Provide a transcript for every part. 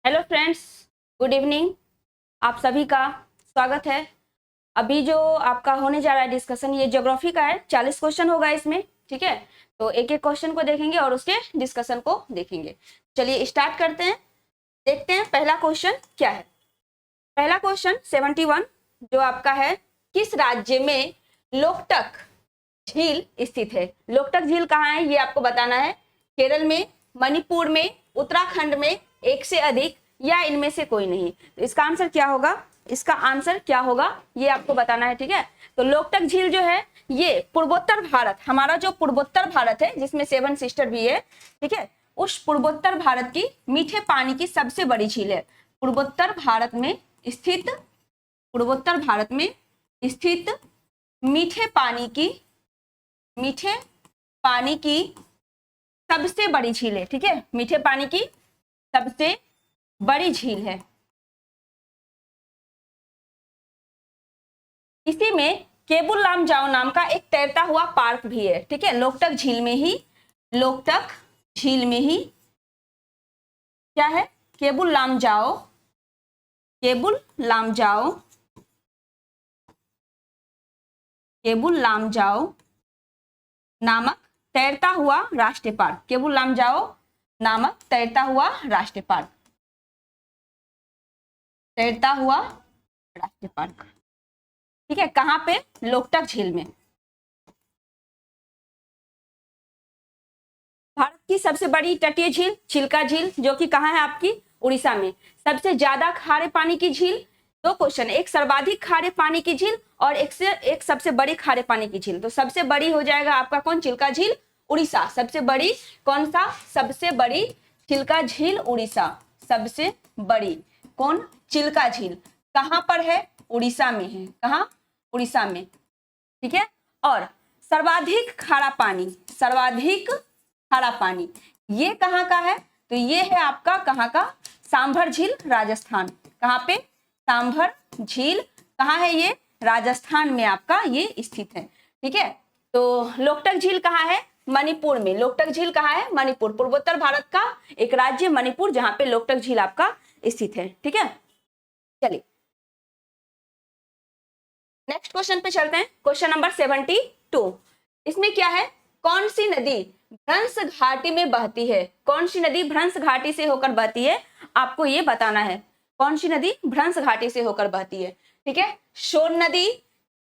Hello friends, good evening. आप सभी का स्वागत है। अभी जो आपका होने जा रहा है डिस्कशन, ये ज्योग्राफी का है। 40 क्वेश्चन होगा इसमें, ठीक है। तो एक एक क्वेश्चन को देखेंगे और उसके डिस्कशन को देखेंगे। चलिए स्टार्ट करते हैं, देखते हैं पहला क्वेश्चन क्या है। पहला क्वेश्चन 71 जो आपका है, किस राज्य में लोकटक झील स्थित है। लोकटक झील कहाँ है ये आपको बताना है। केरल में, मणिपुर में, उत्तराखंड में, एक से अधिक या इनमें से कोई नहीं। तो इसका आंसर क्या होगा, इसका आंसर क्या होगा ये आपको बताना है, ठीक है। तो लोकटक झील जो है ये पूर्वोत्तर भारत, हमारा जो पूर्वोत्तर भारत है जिसमें 7 सिस्टर भी है, ठीक है, उस पूर्वोत्तर भारत की मीठे पानी की सबसे बड़ी झील है। पूर्वोत्तर भारत में स्थित, पूर्वोत्तर भारत में स्थित मीठे पानी की सबसे बड़ी झील है, ठीक है। मीठे पानी की सबसे बड़ी झील है। इसी में केबुल लामजाओ नाम का एक तैरता हुआ पार्क भी है, ठीक है। लोकटक झील में ही, लोकटक झील में ही क्या है, केबुल लामजाओ, केबुल लामजाओ, केबुल लामजाओ नामक तैरता हुआ राष्ट्रीय पार्क, केबुल लामजाओ नामक तैरता हुआ राष्ट्रीय पार्क, तैरता हुआ राष्ट्रीय पार्क, ठीक है। कहां पे, लोकटक झील में। भारत की सबसे बड़ी तटीय झील चिल्का झील, जो कि कहां है आपकी, उड़ीसा में। सबसे ज्यादा खारे पानी की झील, दो क्वेश्चन, एक सर्वाधिक खारे पानी की झील और एक सबसे बड़ी खारे पानी की झील। तो सबसे बड़ी हो जाएगा आपका कौन, चिल्का झील, उड़ीसा। सबसे बड़ी कौन सा, सबसे बड़ी चिल्का झील उड़ीसा। सबसे बड़ी कौन, चिल्का झील। कहां पर है, उड़ीसा में है। कहां, उड़ीसा में, ठीक है। और सर्वाधिक खारा पानी, सर्वाधिक खारा पानी ये कहां का है, तो ये है आपका कहां का, सांभर झील, राजस्थान। कहां पे, सांभर झील कहां है ये, राजस्थान में आपका ये स्थित है, ठीक है। तो लोकटक झील कहां है, मणिपुर में। लोकटक झील कहां है, मणिपुर। पूर्वोत्तर भारत का एक राज्य मणिपुर, जहां पे लोकटक झील आपका स्थित है, ठीक है। चलिए नेक्स्ट क्वेश्चन पे चलते हैं। क्वेश्चन नंबर 72, इसमें क्या है, कौन सी नदी भ्रंश घाटी में बहती है। कौन सी नदी भ्रंश घाटी से होकर बहती है, आपको ये बताना है। कौन सी नदी भ्रंश घाटी से होकर बहती है, ठीक है। सोन नदी,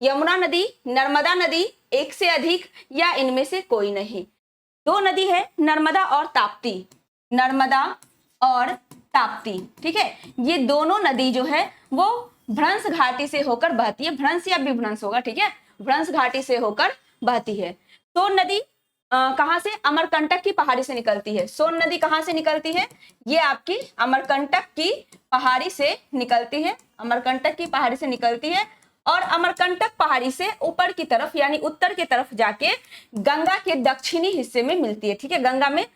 यमुना नदी, नर्मदा नदी, एक से अधिक या इनमें से कोई नहीं। दो नदी है, नर्मदा और ताप्ती, नर्मदा और ताप्ती, ठीक है। ये दोनों नदी जो है वो भ्रंश घाटी से होकर बहती है। भ्रंश या विभ्रंश होगा, ठीक है। भ्रंश घाटी से होकर बहती है। सोन नदी कहां से, अमरकंटक की पहाड़ी से निकलती है। सोन नदी कहां से निकलती है, ये आपकी अमरकंटक की पहाड़ी से निकलती है। अमरकंटक की पहाड़ी से निकलती है और अमरकंटक पहाड़ी से ऊपर की तरफ यानी उत्तर की तरफ जाके गंगा के दक्षिणी हिस्से में मिलती है, ठीक है। गंगा में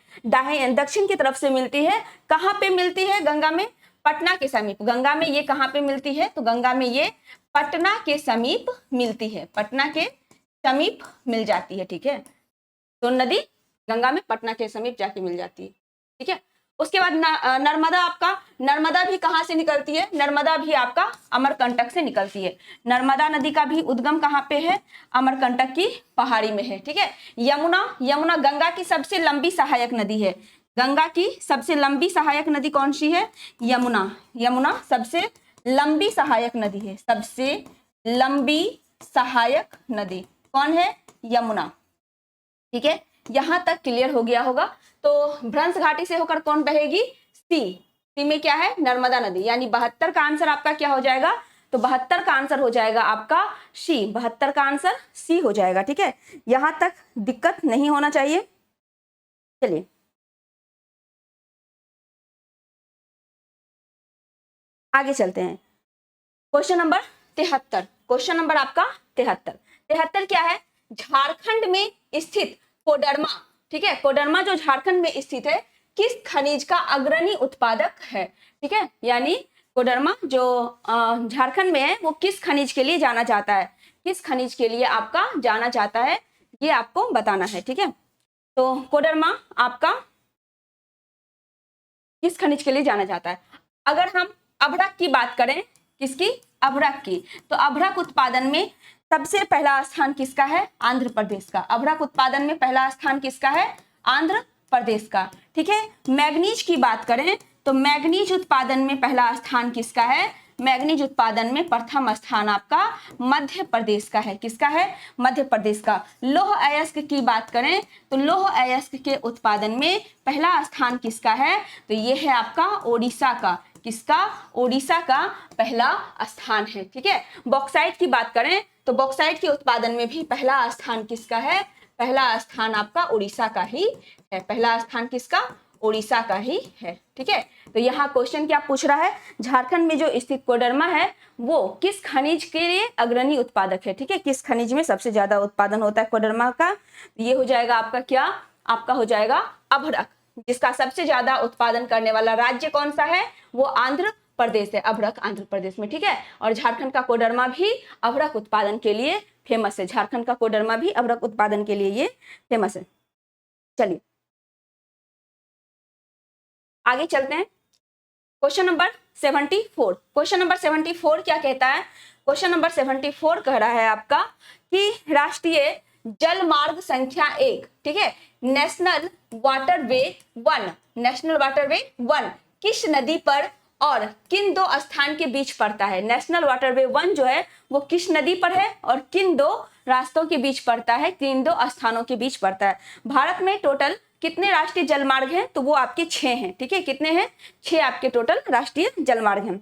दक्षिण की तरफ से मिलती है। कहां पे मिलती है, गंगा में, पटना के समीप। गंगा में ये कहां पे मिलती है, तो गंगा में ये पटना के समीप मिलती है, पटना के समीप मिल जाती है, ठीक है। तो नदी गंगा में पटना के समीप जाके मिल जाती है, ठीक है। उसके बाद नर्मदा, आपका नर्मदा भी कहां से निकलती है, नर्मदा भी आपका अमरकंटक से निकलती है। नर्मदा नदी का भी उद्गम कहां पे है, अमरकंटक की पहाड़ी में है, ठीक है। यमुना, यमुना गंगा की सबसे लंबी सहायक नदी है। गंगा की सबसे लंबी सहायक नदी कौन सी है, यमुना। यमुना सबसे लंबी सहायक नदी है, सबसे लंबी सहायक नदी कौन है, यमुना, ठीक है। यहां तक क्लियर हो गया होगा। तो भ्रंश घाटी से होकर कौन बहेगी, सी में क्या है, नर्मदा नदी। यानी 72 का आंसर आपका क्या हो जाएगा, तो 72 का आंसर हो जाएगा आपका सी। 72 का आंसर सी हो जाएगा, ठीक है। यहां तक दिक्कत नहीं होना चाहिए। चलिए आगे चलते हैं। क्वेश्चन नंबर 73, क्वेश्चन नंबर आपका 73। 73 क्या है, झारखंड में स्थित कोडरमा, ठीक है। कोडरमा जो झारखंड में स्थित है, किस खनिज का अग्रणी उत्पादक है, ठीक है। यानी कोडरमा जो झारखंड में है वो किस खनिज के लिए जाना जाता है, किस खनिज के लिए आपका जाना जाता है, ये आपको बताना है, ठीक है। तो कोडरमा आपका किस खनिज के लिए जाना जाता है। अगर हम अभ्रक की बात करें, किसकी? अभ्रक की, तो अभ्रक उत्पादन में सबसे पहला स्थान किसका है? आंध्र प्रदेश का। अभ्रक उत्पादन में पहला स्थान किसका है? आंध्र प्रदेश का। ठीक है। मैग्नीज की बात करें तो मैग्नीज उत्पादन में पहला स्थान किसका है? मैग्नीज उत्पादन में प्रथम स्थान आपका मध्य प्रदेश का है। किसका है? मध्य प्रदेश का। लौह अयस्क की बात करें तो लौह अयस्क के उत्पादन में पहला स्थान किसका है? तो ये है आपका ओडिशा का। किसका? ओडिशा का पहला स्थान है। ठीक है। बॉक्साइट की बात करें तो बॉक्साइट के उत्पादन में भी पहला स्थान किसका है? पहला स्थान आपका उड़ीसा का ही है। पहला स्थान किसका? उड़ीसा का ही है। ठीक है। तो यहाँ क्वेश्चन क्या पूछ रहा है? झारखंड में जो स्थित कोडरमा है वो किस खनिज के लिए अग्रणी उत्पादक है? ठीक है। किस खनिज में सबसे ज्यादा उत्पादन होता है कोडरमा का? ये हो जाएगा आपका क्या? आपका हो जाएगा अभ्रक। जिसका सबसे ज्यादा उत्पादन करने वाला राज्य कौन सा है? वो आंध्र प्रदेश है। अभ्रक आंध्र प्रदेश में। ठीक है। और झारखंड का कोडरमा भी अभ्रक उत्पादन के लिए फेमस है। झारखंड का कोडरमा भी अभ्रक उत्पादन के लिए ये फेमस है। चलिए आगे चलते हैं। Question number 74। क्वेश्चन नंबर 74 क्या कहता है? क्वेश्चन नंबर 74 कह रहा है आपका कि राष्ट्रीय जल मार्ग संख्या 1, ठीक है, नेशनल वाटरवे 1, नेशनल वाटरवे 1 किस नदी पर और किन दो स्थान के बीच पड़ता है? नेशनल वाटरवे 1 जो है वो किस नदी पर है और किन दो रास्तों के बीच पड़ता है, किन दो स्थानों के बीच पड़ता है? भारत में टोटल कितने राष्ट्रीय जलमार्ग हैं? तो वो आपके 6 हैं। ठीक है। कितने हैं? 6 आपके टोटल राष्ट्रीय जलमार्ग हैं।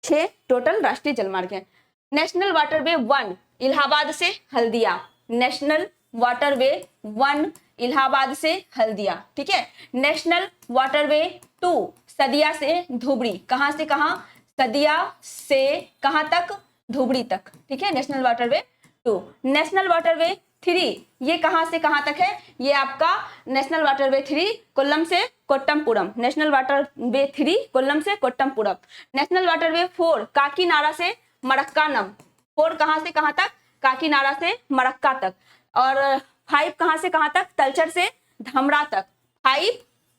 6 टोटल राष्ट्रीय जलमार्ग हैं। नेशनल वाटरवे 1 इलाहाबाद से हल्दिया, नेशनल वाटरवे 1 इलाहाबाद से हल्दिया। ठीक है। नेशनल वाटरवे 2 सदिया से धुबरी। कहां से कहां? सदिया से कहां तक? धुबरी तक। ठीक है। National waterway 2। नेशनल वाटरवे 3 ये कहां से कहां तक है? ये आपका नेशनल वाटरवे 3 कोल्लम से कोट्टमपुरम। नेशनल वाटरवे 3 कोल्लम से कोट्टमपुरम। नेशनल वाटरवे 4 काकीनाडा से मरक्कानम। 4 कहां से कहां तक? काकीनाडा से मरक्का तक। और 5 कहां से कहां तक? तलचर से धमरा तक। 5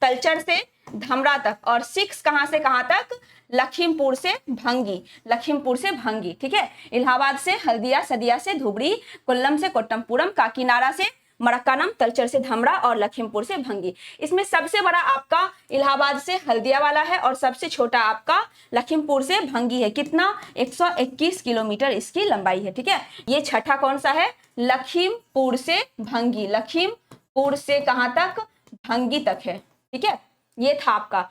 तलचर से धमरा तक। और 6 कहां से कहां तक? लखीमपुर से भंगी। लखीमपुर से भंगी। ठीक है। इलाहाबाद से हल्दिया, सदिया से धुबरी, कोल्लम से कोट्टमपुरम, काकीनाडा से मरक्कानम, तलचर से धमरा और लखीमपुर से भंगी। इसमें सबसे बड़ा आपका इलाहाबाद से हल्दिया वाला है और सबसे छोटा आपका लखीमपुर से भंगी है। कितना? 121 किलोमीटर इसकी लंबाई है। ठीक है। ये छठा कौन सा है? लखीमपुर से भंगी। लखीमपुर से कहां तक? भंगी तक है। ठीक है। ये था आपका।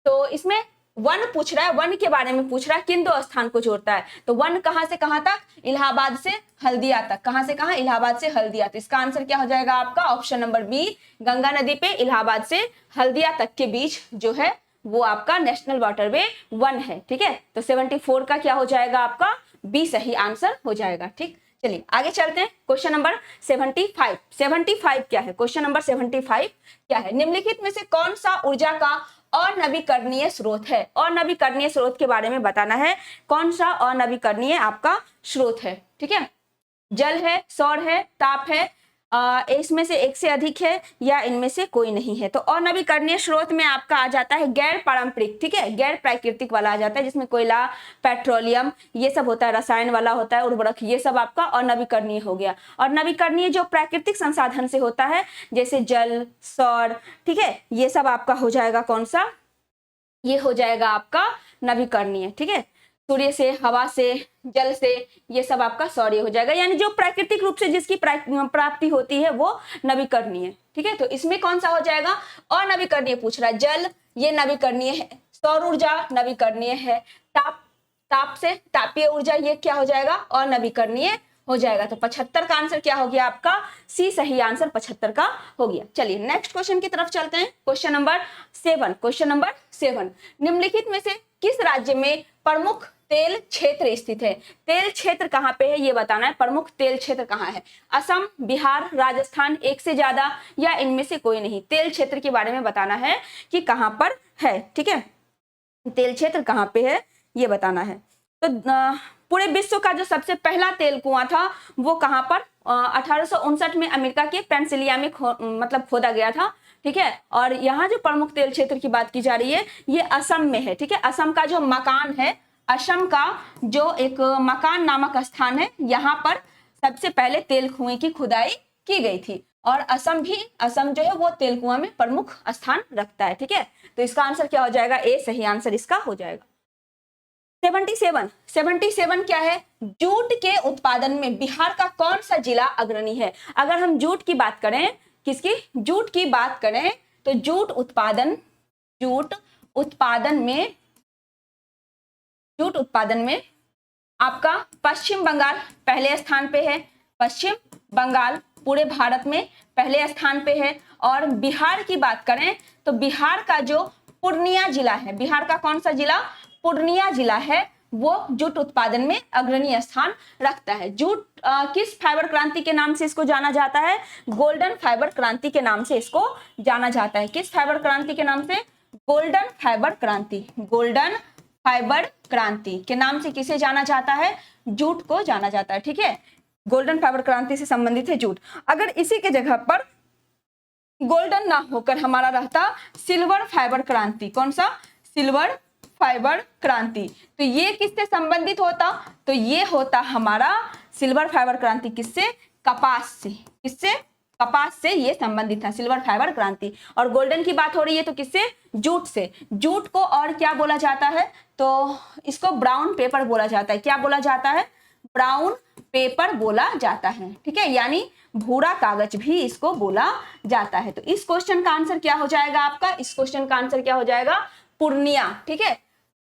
तो इसमें 1 पूछ रहा है, 1 के बारे में पूछ रहा है किन दो स्थान को जोड़ता है? तो 1 कहां से कहां तक? इलाहाबाद से हल्दिया तक। कहां से कहां? इलाहाबाद से हल्दिया। तो इसका आंसर क्या हो जाएगा आपका? ऑप्शन नंबर बी, गंगा नदी पे इलाहाबाद से हल्दिया तक के बीच जो है वो आपका नेशनल वाटरवे 1 है। ठीक है। तो 74 का क्या हो जाएगा आपका? बी सही आंसर हो जाएगा। ठीक। चलिए आगे चलते हैं। Question number 75। 75 क्या है? क्वेश्चन नंबर 75 क्या है? निम्नलिखित में से कौन सा ऊर्जा का अनवीकरणीय स्रोत है? अनवीकरणीय स्रोत के बारे में बताना है। कौन सा अनवीकरणीय आपका स्रोत है? ठीक है। जल है, सौर है, ताप है, इसमें से एक से अधिक है या इनमें से कोई नहीं है? तो अनवीकरणीय स्रोत में आपका आ जाता है गैर पारंपरिक। ठीक है। गैर प्राकृतिक वाला आ जाता है जिसमें कोयला, पेट्रोलियम ये सब होता है, रसायन वाला होता है, उर्वरक, ये सब आपका अनवीकरणीय हो गया। और नवीकरणीय जो प्राकृतिक संसाधन से होता है जैसे जल, सौर, ठीक है, ये सब आपका हो जाएगा कौन सा? ये हो जाएगा आपका नवीकरणीय। ठीक है। सूर्य से, हवा से, जल से, ये सब आपका सौर्य हो जाएगा। यानी जो प्राकृतिक रूप से जिसकी प्राप्ति होती है वो नवीकरणीय। ठीक है। तो इसमें कौन सा हो जाएगा? अनवीकरणीय पूछ रहा है। जल ये नवीकरणीय है, सौर ऊर्जा नवीकरणीय है, ताप से तापीय ऊर्जा ये क्या हो जाएगा? अनवीकरणीय हो जाएगा। तो 75 का आंसर क्या हो गया आपका? सी सही आंसर 75 का हो गया। चलिए नेक्स्ट क्वेश्चन की तरफ चलते हैं। Question number 7। क्वेश्चन नंबर 7 निम्नलिखित में से किस राज्य में प्रमुख तेल क्षेत्र स्थित है? तेल क्षेत्र कहां पे है ये बताना है। प्रमुख तेल क्षेत्र कहां है? असम, बिहार, राजस्थान, एक से ज्यादा या इनमें से कोई नहीं? तेल क्षेत्र के बारे में बताना है कि कहां पर है। ठीक है। तेल क्षेत्र कहां पे है ये बताना है। तो पूरे विश्व का जो सबसे पहला तेल कुआं था वो कहां पर? 1859 में अमेरिका के पेंसिल्वेनिया में खोदा गया था। ठीक है। और यहाँ जो प्रमुख तेल क्षेत्र की बात की जा रही है ये असम में है, ठीक है। असम का जो मकान है, असम का जो एक मकान नामक स्थान है, यहाँ पर सबसे पहले तेल कुएं की खुदाई की गई थी। और असम जो है वो तेल कुआं में प्रमुख स्थान रखता है, ठीक है। तो इसका आंसर क्या हो जाएगा, ए सही आंसर इसका हो जाएगा। 77 क्या है, जूट के उत्पादन में बिहार का कौन सा जिला अग्रणी है। अगर हम जूट की बात करें, किसकी, जूट की बात करें, तो जूट उत्पादन में आपका पश्चिम बंगाल पहले स्थान पे है। पश्चिम बंगाल पूरे भारत में पहले स्थान पे है। और बिहार की बात करें तो बिहार का जो पूर्णिया जिला है, बिहार का कौन सा जिला, पूर्णिया जिला है, वो जूट उत्पादन में अग्रणी स्थान रखता है। जूट किस फाइबर क्रांति के नाम से इसको जाना जाता है, गोल्डन फाइबर क्रांति के नाम से इसको जाना जाता है। किस फाइबर क्रांति के नाम से, गोल्डन फाइबर क्रांति के नाम से किसे जाना जाता है, जूट को जाना जाता है, ठीक है। गोल्डन फाइबर क्रांति से संबंधित है जूट। अगर इसी के जगह पर गोल्डन ना होकर हमारा रहता सिल्वर फाइबर क्रांति, कौन सा, सिल्वर फाइबर क्रांति, तो ये किससे संबंधित होता, तो ये होता हमारा सिल्वर फाइबर क्रांति किससे, कपास से। किससे, कपास से ये संबंधित था सिल्वर फाइबर क्रांति। और गोल्डन की बात हो रही है तो किससे, जूट से। जूट को और क्या बोला जाता है, तो इसको ब्राउन पेपर बोला जाता है। क्या बोला जाता है, ब्राउन पेपर बोला जाता है, ठीक है, यानी भूरा कागज भी इसको बोला जाता है। तो इस क्वेश्चन का आंसर क्या हो जाएगा आपका, इस क्वेश्चन का आंसर क्या हो जाएगा, पूर्णिया, ठीक है।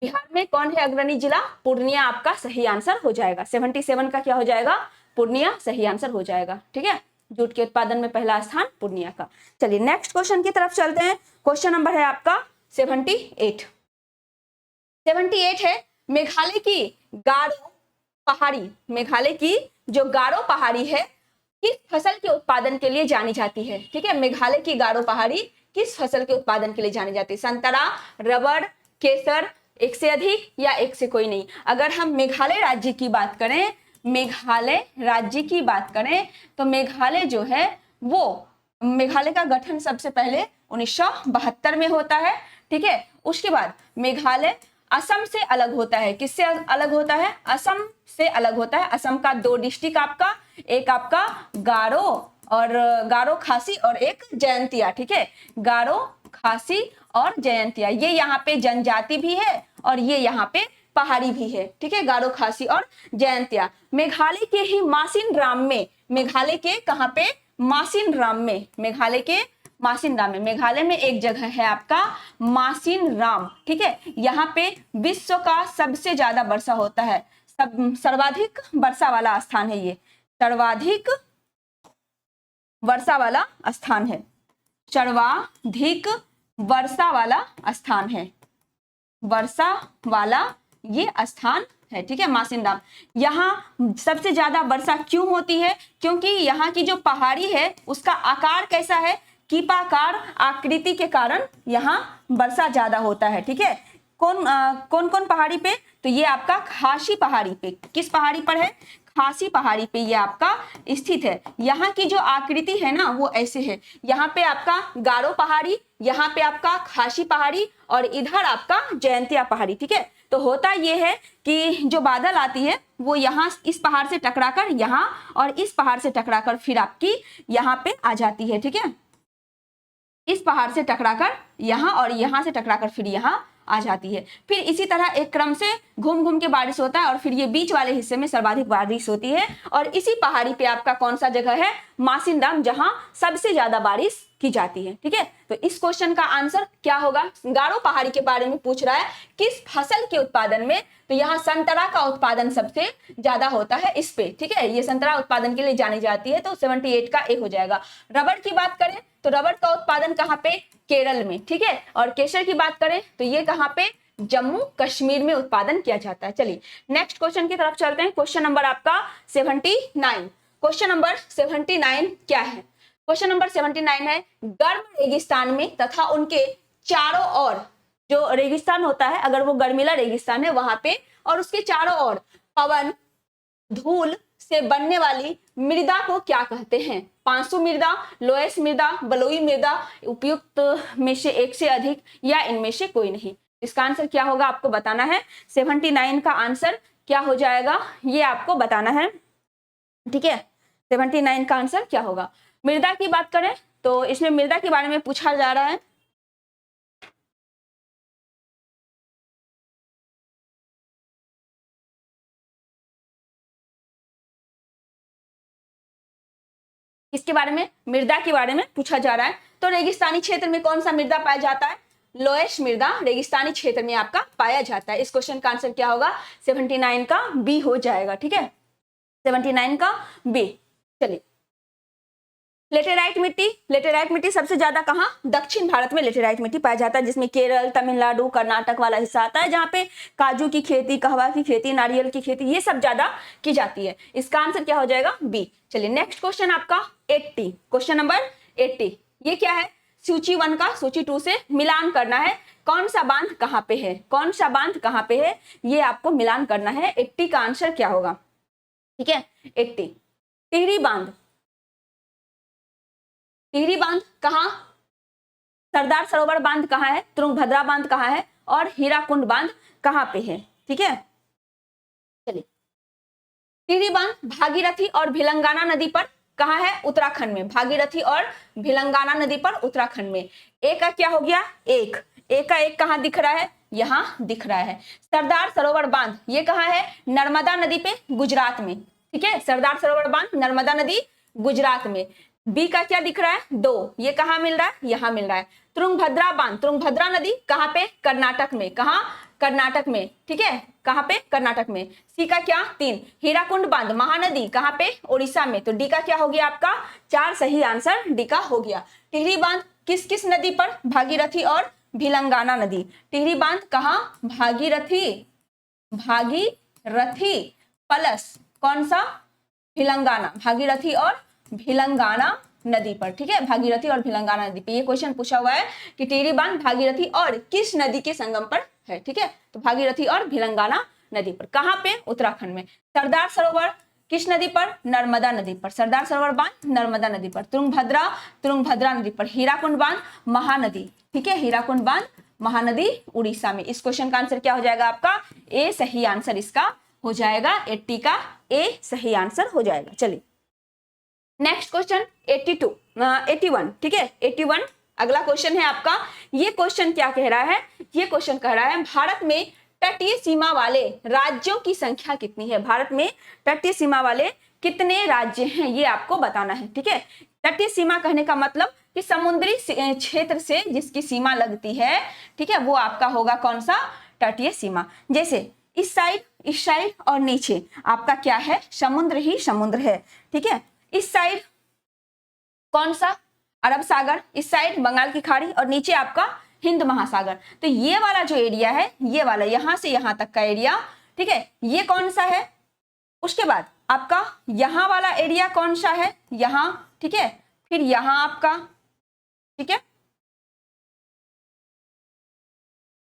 बिहार में कौन है अग्रणी जिला, पूर्णिया आपका सही आंसर हो जाएगा। 77 का क्या हो जाएगा, पूर्णिया सही आंसर हो जाएगा, ठीक है। जूट के उत्पादन में पहला स्थान पूर्णिया का। चलिए नेक्स्ट क्वेश्चन की तरफ चलते हैं। क्वेश्चन नंबर है आपका 78 है, मेघालय की गारो पहाड़ी, मेघालय की जो गारो पहाड़ी है किस फसल के उत्पादन के लिए जानी जाती है, ठीक है। मेघालय की गारो पहाड़ी किस फसल के उत्पादन के लिए जानी जाती है, संतरा, रबड़, केसर, एक से अधिक या एक से कोई नहीं। अगर हम मेघालय राज्य की बात करें, मेघालय राज्य की बात करें तो मेघालय जो है वो, मेघालय का गठन सबसे पहले 1972 में होता है, ठीक है। उसके बाद मेघालय असम से अलग होता है। किससे अलग होता है, असम से अलग होता है। असम का 2 डिस्ट्रिक्ट आपका, एक आपका गारो और गारो खासी और एक जयंतिया, ठीक है। गारो खासी और जयंतिया, ये यहाँ पे जनजाति भी है और ये यहाँ पे पहाड़ी भी है, ठीक है, गारो खासी और जयंतिया। मेघालय के ही मासिन राम में, मेघालय के कहाँ पे, मासिन राम में, मेघालय के मासिन राम में, मेघालय में एक जगह है आपका मासिन राम, ठीक है। यहाँ पे विश्व का सबसे ज्यादा वर्षा होता है, सर्वाधिक वर्षा वाला स्थान है ये, सर्वाधिक वर्षा वाला स्थान है, सर्वाधिक वर्षा वाला स्थान है, वर्षा वाला ये स्थान है, ठीक है, मासिन राम। यहाँ सबसे ज्यादा वर्षा क्यों होती है, क्योंकि यहाँ की जो पहाड़ी है उसका आकार कैसा है, कीपाकार आकृति के कारण यहाँ वर्षा ज्यादा होता है, ठीक है। कौन कौन पहाड़ी पे, तो ये आपका खासी पहाड़ी पे, किस पहाड़ी पर है, खासी पहाड़ी पे ये आपका स्थित है। यहाँ की जो आकृति है ना वो ऐसे है, यहाँ पे आपका गारो पहाड़ी, यहाँ पे आपका खासी पहाड़ी और इधर आपका जयंतिया पहाड़ी, ठीक है। तो होता ये है कि जो बादल आती है वो यहाँ इस पहाड़ से टकराकर यहाँ और इस पहाड़ से टकराकर फिर आपकी यहाँ पे आ जाती है, ठीक है, इस पहाड़ से टकराकर यहाँ और यहाँ से टकराकर फिर यहाँ आ जाती है। फिर इसी तरह एक क्रम से घूम घूम के बारिश होता है और फिर ये बीच वाले हिस्से में सर्वाधिक बारिश होती है। और इसी पहाड़ी पे आपका कौन सा जगह है, मासिन राम, जहां सबसे ज्यादा बारिश की जाती है, ठीक है। तो इस क्वेश्चन का आंसर क्या होगा, गारो पहाड़ी के बारे में पूछ रहा है, किस फसल के उत्पादन में, तो यहाँ संतरा का उत्पादन सबसे ज्यादा होता है इस पे, ठीक है, ये संतरा उत्पादन के लिए जानी जाती है। तो 78 का ए हो जाएगा। रबड़ की बात करें तो रबड़ का उत्पादन कहाँ पे, केरल में, ठीक है। और केसर की बात करें तो ये कहाँ पे, जम्मू कश्मीर में उत्पादन किया जाता है। चलिए नेक्स्ट क्वेश्चन की तरफ चलते हैं। क्वेश्चन नंबर आपका 79। क्वेश्चन नंबर 79 क्या है, क्वेश्चन नंबर 79 है, गर्म रेगिस्तान में तथा उनके चारों ओर, जो रेगिस्तान होता है अगर वो गर्मीला रेगिस्तान है वहां पे और उसके चारों ओर पवन, धूल, से बनने वाली मृदा को क्या कहते हैं? पांसु मृदा, लोएस मृदा, बलुई मृदा, उपयुक्त में से एक से अधिक, या इनमें से कोई नहीं। इसका आंसर क्या होगा आपको बताना है। 79 का आंसर क्या हो जाएगा ये आपको बताना है, ठीक है। 79 का आंसर क्या होगा। मृदा की बात करें तो इसमें मृदा के बारे में पूछा जा रहा है। किसके बारे में? मृदा के बारे में पूछा जा रहा है। तो रेगिस्तानी क्षेत्र में कौन सा मृदा पाया जाता है? लोएश मृदा रेगिस्तानी क्षेत्र में आपका पाया जाता है। इस क्वेश्चन का आंसर क्या होगा? 79 का बी हो जाएगा, ठीक है। 79 का बी। चलिए, लेटेराइट मिट्टी। लेटेराइट मिट्टी सबसे ज्यादा कहाँ? दक्षिण भारत में लेटेराइट मिट्टी पाया जाता है, जिसमें केरल, तमिलनाडु, कर्नाटक वाला हिस्सा आता है, जहाँ पे काजू की खेती, कहवा की खेती, नारियल की खेती ये सब ज्यादा की जाती है। इसका आंसर क्या हो जाएगा? बी। चलिए नेक्स्ट क्वेश्चन आपका 80, क्वेश्चन नंबर 80। ये क्या है? सूची 1 का सूची 2 से मिलान करना है। कौन सा बांध कहाँ पे है? कौन सा बांध कहाँ पे है ये आपको मिलान करना है। 80 का आंसर क्या होगा? ठीक है, 80 टिहरी बांध। टिहरी बांध कहाँ? सरदार सरोवर बांध कहाँ है? तुंगभद्रा बांध कहाँ है? और हीराकुंड बांध कहाँ पे है? ठीक है, चलिए। टिहरी बांध भागीरथी और भिलंगाना नदी पर कहाँ है? उत्तराखंड में। भागीरथी और भिलंगाना नदी पर उत्तराखंड में। एक का क्या हो गया? एक का एक कहाँ दिख रहा है? यहाँ दिख रहा है। सरदार सरोवर बांध ये कहाँ है? नर्मदा नदी पे, गुजरात में, ठीक है। सरदार सरोवर बांध नर्मदा नदी गुजरात में। बी का क्या दिख रहा है? 2, ये कहाँ मिल रहा है? यहाँ मिल रहा है। तुंगभद्रा बांध, तुंगभद्रा नदी कहाँ पे? कर्नाटक में। कहाँ? कर्नाटक में, ठीक है। कहाँ पे? कर्नाटक में। सी का क्या? 3, हीराकुंड बांध महानदी कहाँ पे? उड़ीसा में। तो डी का क्या हो गया आपका? 4 सही आंसर डी का हो गया। टिहरी बांध किस किस नदी पर? भागीरथी और भिलंगाना नदी। टिहरी बांध कहाँ? भागीरथी, भागीरथी प्लस कौन सा? भिलंगाना। भागीरथी और भिलंगाना नदी पर, ठीक है। भागीरथी और भिलंगाना नदी पे ये क्वेश्चन पूछा हुआ है कि टिहरी बांध भागीरथी और किस नदी के संगम पर है, ठीक है। तो भागीरथी और भिलंगाना नदी पर। कहाँ पे? उत्तराखंड में। सरदार सरोवर किस नदी पर? नर्मदा नदी पर। सरदार सरोवर बांध नर्मदा नदी पर। तुंगभद्रा नदी पर। हीराकुंड बांध महानदी, ठीक है। हीराकुंड बांध महानदी उड़ीसा में। इस क्वेश्चन का आंसर क्या हो जाएगा आपका? ए सही आंसर इसका हो जाएगा। 80 का ए सही आंसर हो जाएगा। चलिए नेक्स्ट क्वेश्चन 81, ठीक है। 81 अगला क्वेश्चन है आपका। ये क्वेश्चन क्या कह रहा है? ये क्वेश्चन कह रहा है भारत में तटीय सीमा वाले राज्यों की संख्या कितनी है? भारत में तटीय सीमा वाले कितने राज्य हैं ये आपको बताना है, ठीक है। तटीय सीमा कहने का मतलब कि समुद्री क्षेत्र से जिसकी सीमा लगती है, ठीक है, वो आपका होगा कौन सा? तटीय सीमा। जैसे इस साइड और नीचे आपका क्या है? समुद्र ही समुद्र है, ठीक है। इस साइड कौन सा? अरब सागर, इस साइड बंगाल की खाड़ी, और नीचे आपका हिंद महासागर। तो ये वाला जो एरिया है, ये वाला यहां से यहां तक का एरिया, ठीक है, ये कौन सा है? उसके बाद आपका यहां वाला एरिया कौन सा है? यहां, ठीक है। फिर यहां आपका, ठीक है,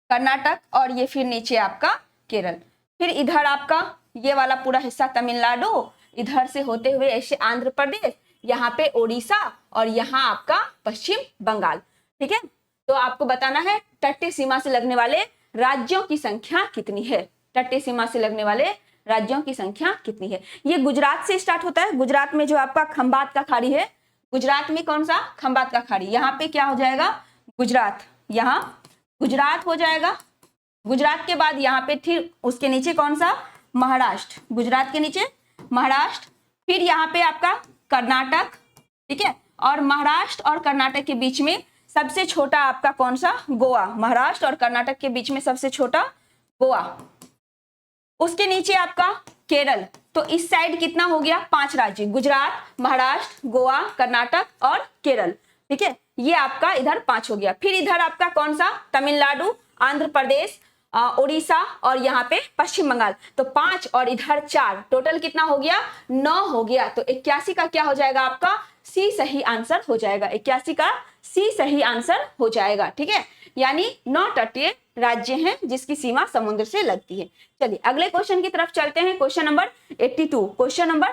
कर्नाटक, और ये फिर नीचे आपका केरल। फिर इधर आपका ये वाला पूरा हिस्सा तमिलनाडु, इधर से होते हुए ऐसे आंध्र प्रदेश, यहाँ पे ओडिशा, और यहाँ आपका पश्चिम बंगाल, ठीक है। तो आपको बताना है तटीय सीमा से लगने वाले राज्यों की संख्या कितनी है। तटीय सीमा से लगने वाले राज्यों की संख्या कितनी है। ये गुजरात से स्टार्ट होता है। गुजरात में जो आपका खंबात का खाड़ी है, गुजरात में कौन सा? खंबात का खाड़ी। यहाँ पे क्या हो जाएगा? गुजरात। यहाँ गुजरात हो जाएगा। गुजरात के बाद यहाँ पे फिर उसके नीचे कौन सा? महाराष्ट्र। गुजरात के नीचे महाराष्ट्र। फिर यहाँ पे आपका कर्नाटक, ठीक है। और महाराष्ट्र और कर्नाटक के बीच में सबसे छोटा आपका कौन सा? गोवा। महाराष्ट्र और कर्नाटक के बीच में सबसे छोटा गोवा। उसके नीचे आपका केरल। तो इस साइड कितना हो गया? 5 राज्य, गुजरात, महाराष्ट्र, गोवा, कर्नाटक और केरल, ठीक है। ये आपका इधर 5 हो गया। फिर इधर आपका कौन सा? तमिलनाडु, आंध्र प्रदेश, उड़ीसा, और यहाँ पे पश्चिम बंगाल। तो 5 और इधर 4, टोटल कितना हो गया? 9 हो गया। तो 81 का क्या हो जाएगा आपका? सी सही आंसर हो जाएगा। 81 का सी सही आंसर हो जाएगा, ठीक है। यानी 9 तटीय राज्य हैं जिसकी सीमा समुद्र से लगती है। चलिए अगले क्वेश्चन की तरफ चलते हैं। Question number 82। क्वेश्चन नंबर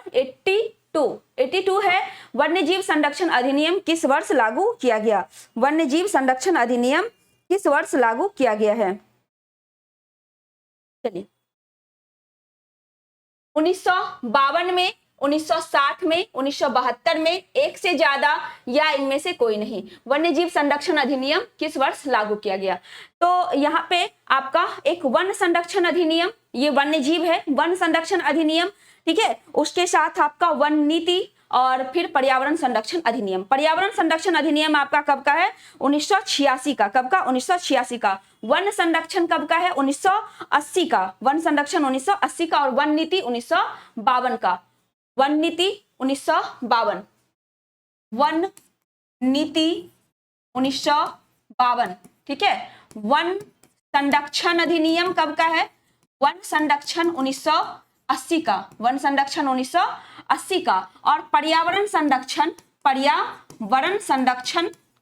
82 है, वन्यजीव संरक्षण अधिनियम किस वर्ष लागू किया गया? वन्यजीव संरक्षण अधिनियम किस वर्ष लागू किया गया है? चलिए 1952 में, 1960 में, 1972 में, एक से ज्यादा या इनमें से कोई नहीं। वन्यजीव संरक्षण अधिनियम किस वर्ष लागू किया गया? तो यहाँ पे आपका एक वन संरक्षण अधिनियम, ये वन्यजीव है, वन संरक्षण अधिनियम, ठीक है। उसके साथ आपका वन नीति और फिर पर्यावरण संरक्षण अधिनियम। पर्यावरण संरक्षण अधिनियम आपका कब का है? 1986 का। कब का? 1986 का। वन संरक्षण कब का है? 1980 का। वन संरक्षण 1980 का और वन नीति 1952 का। वन नीति 1952, वन नीति 1952, ठीक है। वन संरक्षण अधिनियम कब का है? वन संरक्षण 1980 का। वन संरक्षण 1980 का। और पर्यावरण संरक्षण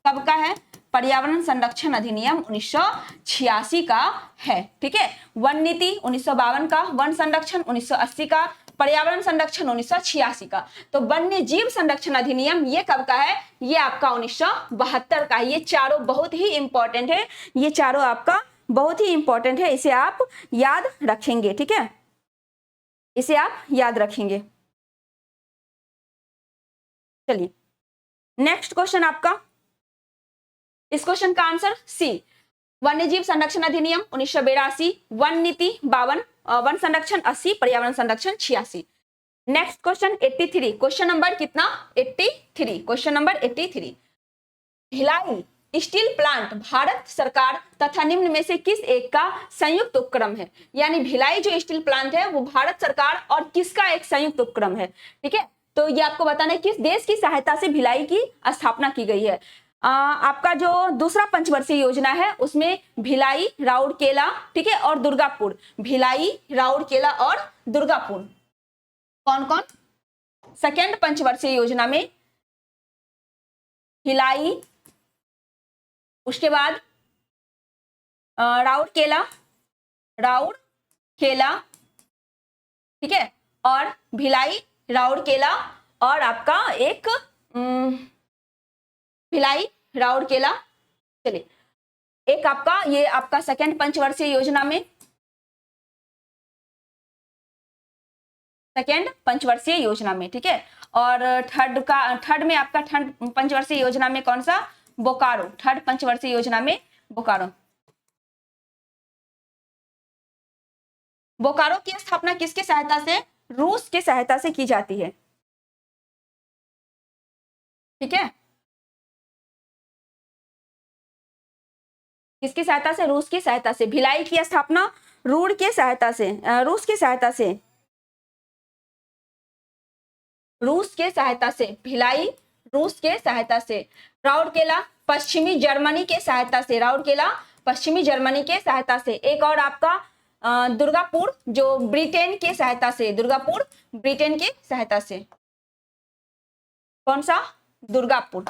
कब का है? पर्यावरण संरक्षण अधिनियम 1986 का है, ठीक है। वन नीति 1952 का, वन संरक्षण 1980 का, पर्यावरण संरक्षण 1986 का। तो वन्य जीव संरक्षण अधिनियम ये कब का है? ये आपका 1972 का है। ये चारों बहुत ही इंपॉर्टेंट है, ये चारों आपका बहुत ही इंपॉर्टेंट है, इसे आप याद रखेंगे, ठीक है, इसे आप याद रखेंगे। चलिए नेक्स्ट क्वेश्चन आपका, इस क्वेश्चन का आंसर सी, वन्यजीव संरक्षण अधिनियम 1982, वन नीति 52, वन संरक्षण 80, पर्यावरण संरक्षण 86। Next question 83। क्वेश्चन नंबर कितना? 83। Question number 83। Bhilai steel plant Bharat सरकार तथा निम्न में से किस एक का संयुक्त उपक्रम है? यानी भिलाई जो स्टील प्लांट है वो भारत सरकार और किसका एक संयुक्त उपक्रम है, ठीक है। तो ये आपको बताना है किस देश की सहायता से भिलाई की स्थापना की गई है। आपका जो दूसरा पंचवर्षीय योजना है उसमें भिलाई, राउरकेला, ठीक है, और दुर्गापुर। भिलाई, राउरकेला और दुर्गापुर कौन कौन? सेकेंड पंचवर्षीय योजना में भिलाई, उसके बाद राउरकेला, ठीक है, और भिलाई, राउरकेला और आपका एक भिलाई, राउरकेला। चलिए एक आपका ये आपका सेकेंड पंचवर्षीय योजना में, सेकेंड पंचवर्षीय योजना में, ठीक है। और थर्ड में आपका थर्ड पंचवर्षीय योजना में कौन सा? बोकारो। थर्ड पंचवर्षीय योजना में बोकारो। बोकारो की स्थापना किसकी सहायता से? रूस की सहायता से की जाती है, ठीक है। किसकी सहायता से? रूस की सहायता से। भिलाई की स्थापना रूस की सहायता से, रूस की सहायता से, रूस के सहायता से। भिलाई रूस के सहायता से। राउरकेला पश्चिमी जर्मनी के सहायता से। राउरकेला पश्चिमी जर्मनी के सहायता से। एक और आपका दुर्गापुर जो ब्रिटेन के सहायता से। दुर्गापुर ब्रिटेन के सहायता से। कौन सा? दुर्गापुर,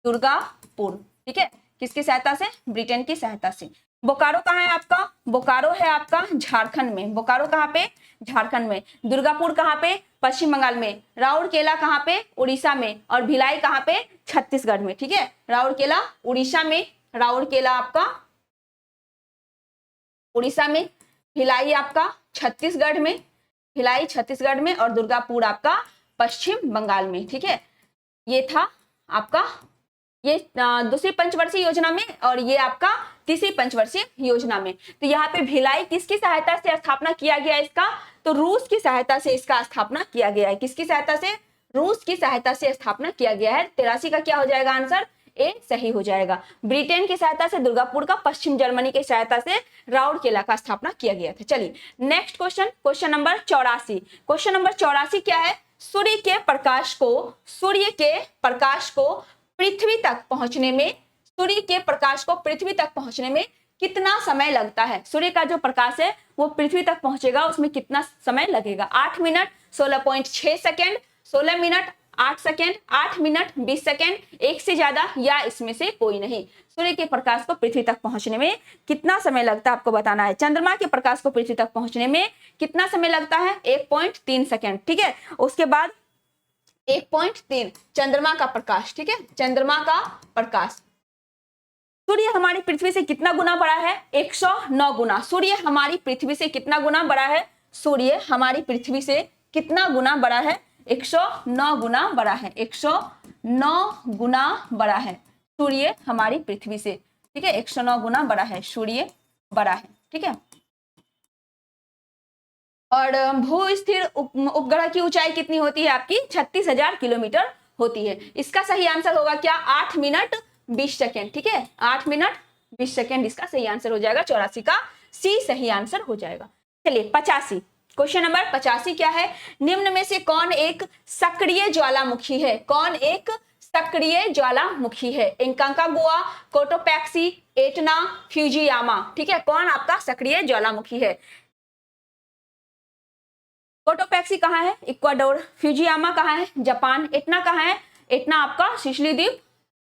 दुर्गापुर, ठीक है। किसकी सहायता से? ब्रिटेन की सहायता से। बोकारो कहाँ है आपका? बोकारो है आपका झारखंड में। बोकारो कहाँ पे? झारखंड में। दुर्गापुर कहाँ पे? पश्चिम बंगाल में। राउरकेला कहाँ पे? उड़ीसा में। और भिलाई कहाँ पे? छत्तीसगढ़ में, ठीक है। राउरकेला उड़ीसा में, राउरकेला आपका उड़ीसा में, भिलाई आपका छत्तीसगढ़ में, भिलाई छत्तीसगढ़ में और दुर्गापुर आपका पश्चिम बंगाल में, ठीक है। ये था आपका ये दूसरी पंचवर्षीय योजना में और ये आपका तीसरी पंचवर्षीय योजना में। तो यहाँ पे भिलाई किसकी सहायता से स्थापना किया गया इसका? तो रूस की सहायता से इसका स्थापना किया गया है। किसकी सहायता से? रूस की सहायता से स्थापना किया गया है। 83 का क्या हो जाएगा आंसर? ए सही हो जाएगा। ब्रिटेन की सहायता से दुर्गापुर का, पश्चिम जर्मनी की सहायता से राउरकेला का स्थापना किया गया था। चलिए next question, question number 84। Question number 84 क्या है? सूर्य के प्रकाश को पृथ्वी तक पहुंचने में, सूर्य के प्रकाश को पृथ्वी तक पहुंचने में कितना समय लगता है? सूर्य का जो प्रकाश है वो पृथ्वी तक पहुंचेगा, उसमें कितना समय लगेगा? 8 minute 16.6 second, 16 minute 8 second, 8 minute 20 second, एक से ज्यादा या इसमें से कोई नहीं। सूर्य के प्रकाश को पृथ्वी तक पहुंचने में कितना समय लगता है आपको बताना है। चंद्रमा के प्रकाश को पृथ्वी तक पहुंचने में कितना समय लगता है, 1.3 सेकेंड, ठीक है। उसके बाद 1.3 चंद्रमा का प्रकाश, ठीक है, चंद्रमा का प्रकाश। सूर्य हमारी पृथ्वी से कितना गुना बड़ा है, 109 गुना। सूर्य हमारी पृथ्वी से कितना गुना बड़ा है, सूर्य हमारी पृथ्वी से कितना गुना बड़ा है, 109 गुना बड़ा है, 109 गुना बड़ा है सूर्य हमारी पृथ्वी से, ठीक है, 109 गुना बड़ा है सूर्य, बड़ा है, ठीक है। और भू स्थिर उपग्रह की ऊंचाई कितनी होती है आपकी, 36,000 किलोमीटर होती है। इसका सही आंसर होगा क्या, 8 मिनट 20 सेकेंड, ठीक है, 8 मिनट 20 सेकेंड इसका सही आंसर हो जाएगा। 84 का सी सही आंसर हो जाएगा। चलिए 85, क्वेश्चन नंबर 85 क्या है, निम्न में से कौन एक सक्रिय ज्वालामुखी है, कौन एक सक्रिय ज्वालामुखी है। इंकांकागुआ, कोटोपैक्सी, एटना, फ्यूजियामा, ठीक है, कौन आपका सक्रिय ज्वालामुखी है। कोटोपैक्सी कहाँ है, इक्वाडोर। फ्यूजियामा कहाँ है, जापान। एटना कहाँ है, एटना आपका सिसिली द्वीप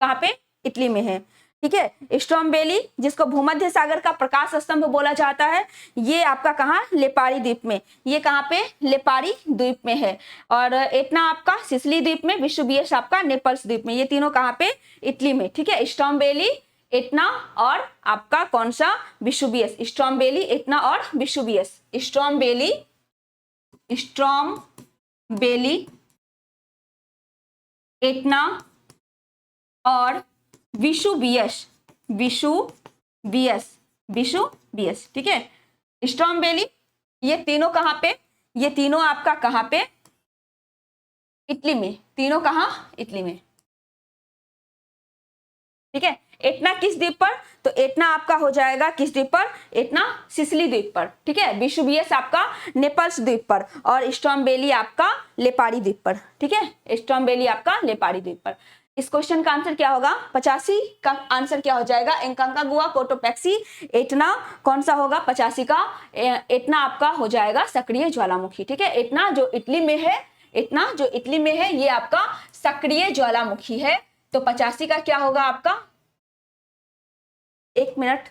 कहाँ पे, इटली में है, ठीक है। स्ट्रोम्बेली जिसको भूमध्य सागर का प्रकाश स्तंभ बोला जाता है, ये आपका कहाँ, लेपारी द्वीप में, ये कहाँ पे, लेपारी द्वीप में है। और एटना आपका सिसिली द्वीप में, विसुवियस आपका नेपल्स द्वीप में, ये तीनों कहाँ पे, इटली में, ठीक है। स्ट्रोम्बेली, एटना और आपका कौन सा, विसुवियस। स्ट्रोम्बेली, एटना और विसुवियस। स्ट्रोम्बेली, स्ट्रोम्बेली, एटना और विसुवियस, विसुवियस, विसुवियस, ठीक है। स्ट्रोम्बेली, ये तीनों कहाँ पे, ये तीनों आपका कहाँ पे, इटली में, तीनों कहाँ, इटली में, ठीक है। एटना किस द्वीप पर, तो एटना आपका हो जाएगा किस द्वीप पर, एटना सिसिली द्वीप पर, ठीक है। विसुवियस आपका नेपल्स द्वीप पर और स्ट्रोम्बेली आपका लेपारी द्वीप पर, ठीक है, स्ट्रोम्बेली आपका लेपारी द्वीप पर। इस क्वेश्चन का आंसर क्या होगा, 85 का आंसर क्या हो जाएगा, इंकांकागुआ, कोटोपैक्सी, एटना कौन सा होगा, 85 का एटना आपका हो जाएगा सक्रिय ज्वालामुखी, ठीक है। एटना जो इटली में है, एटना जो इटली में है, ये आपका सक्रिय ज्वालामुखी है। तो 85 का क्या होगा आपका, एक मिनट,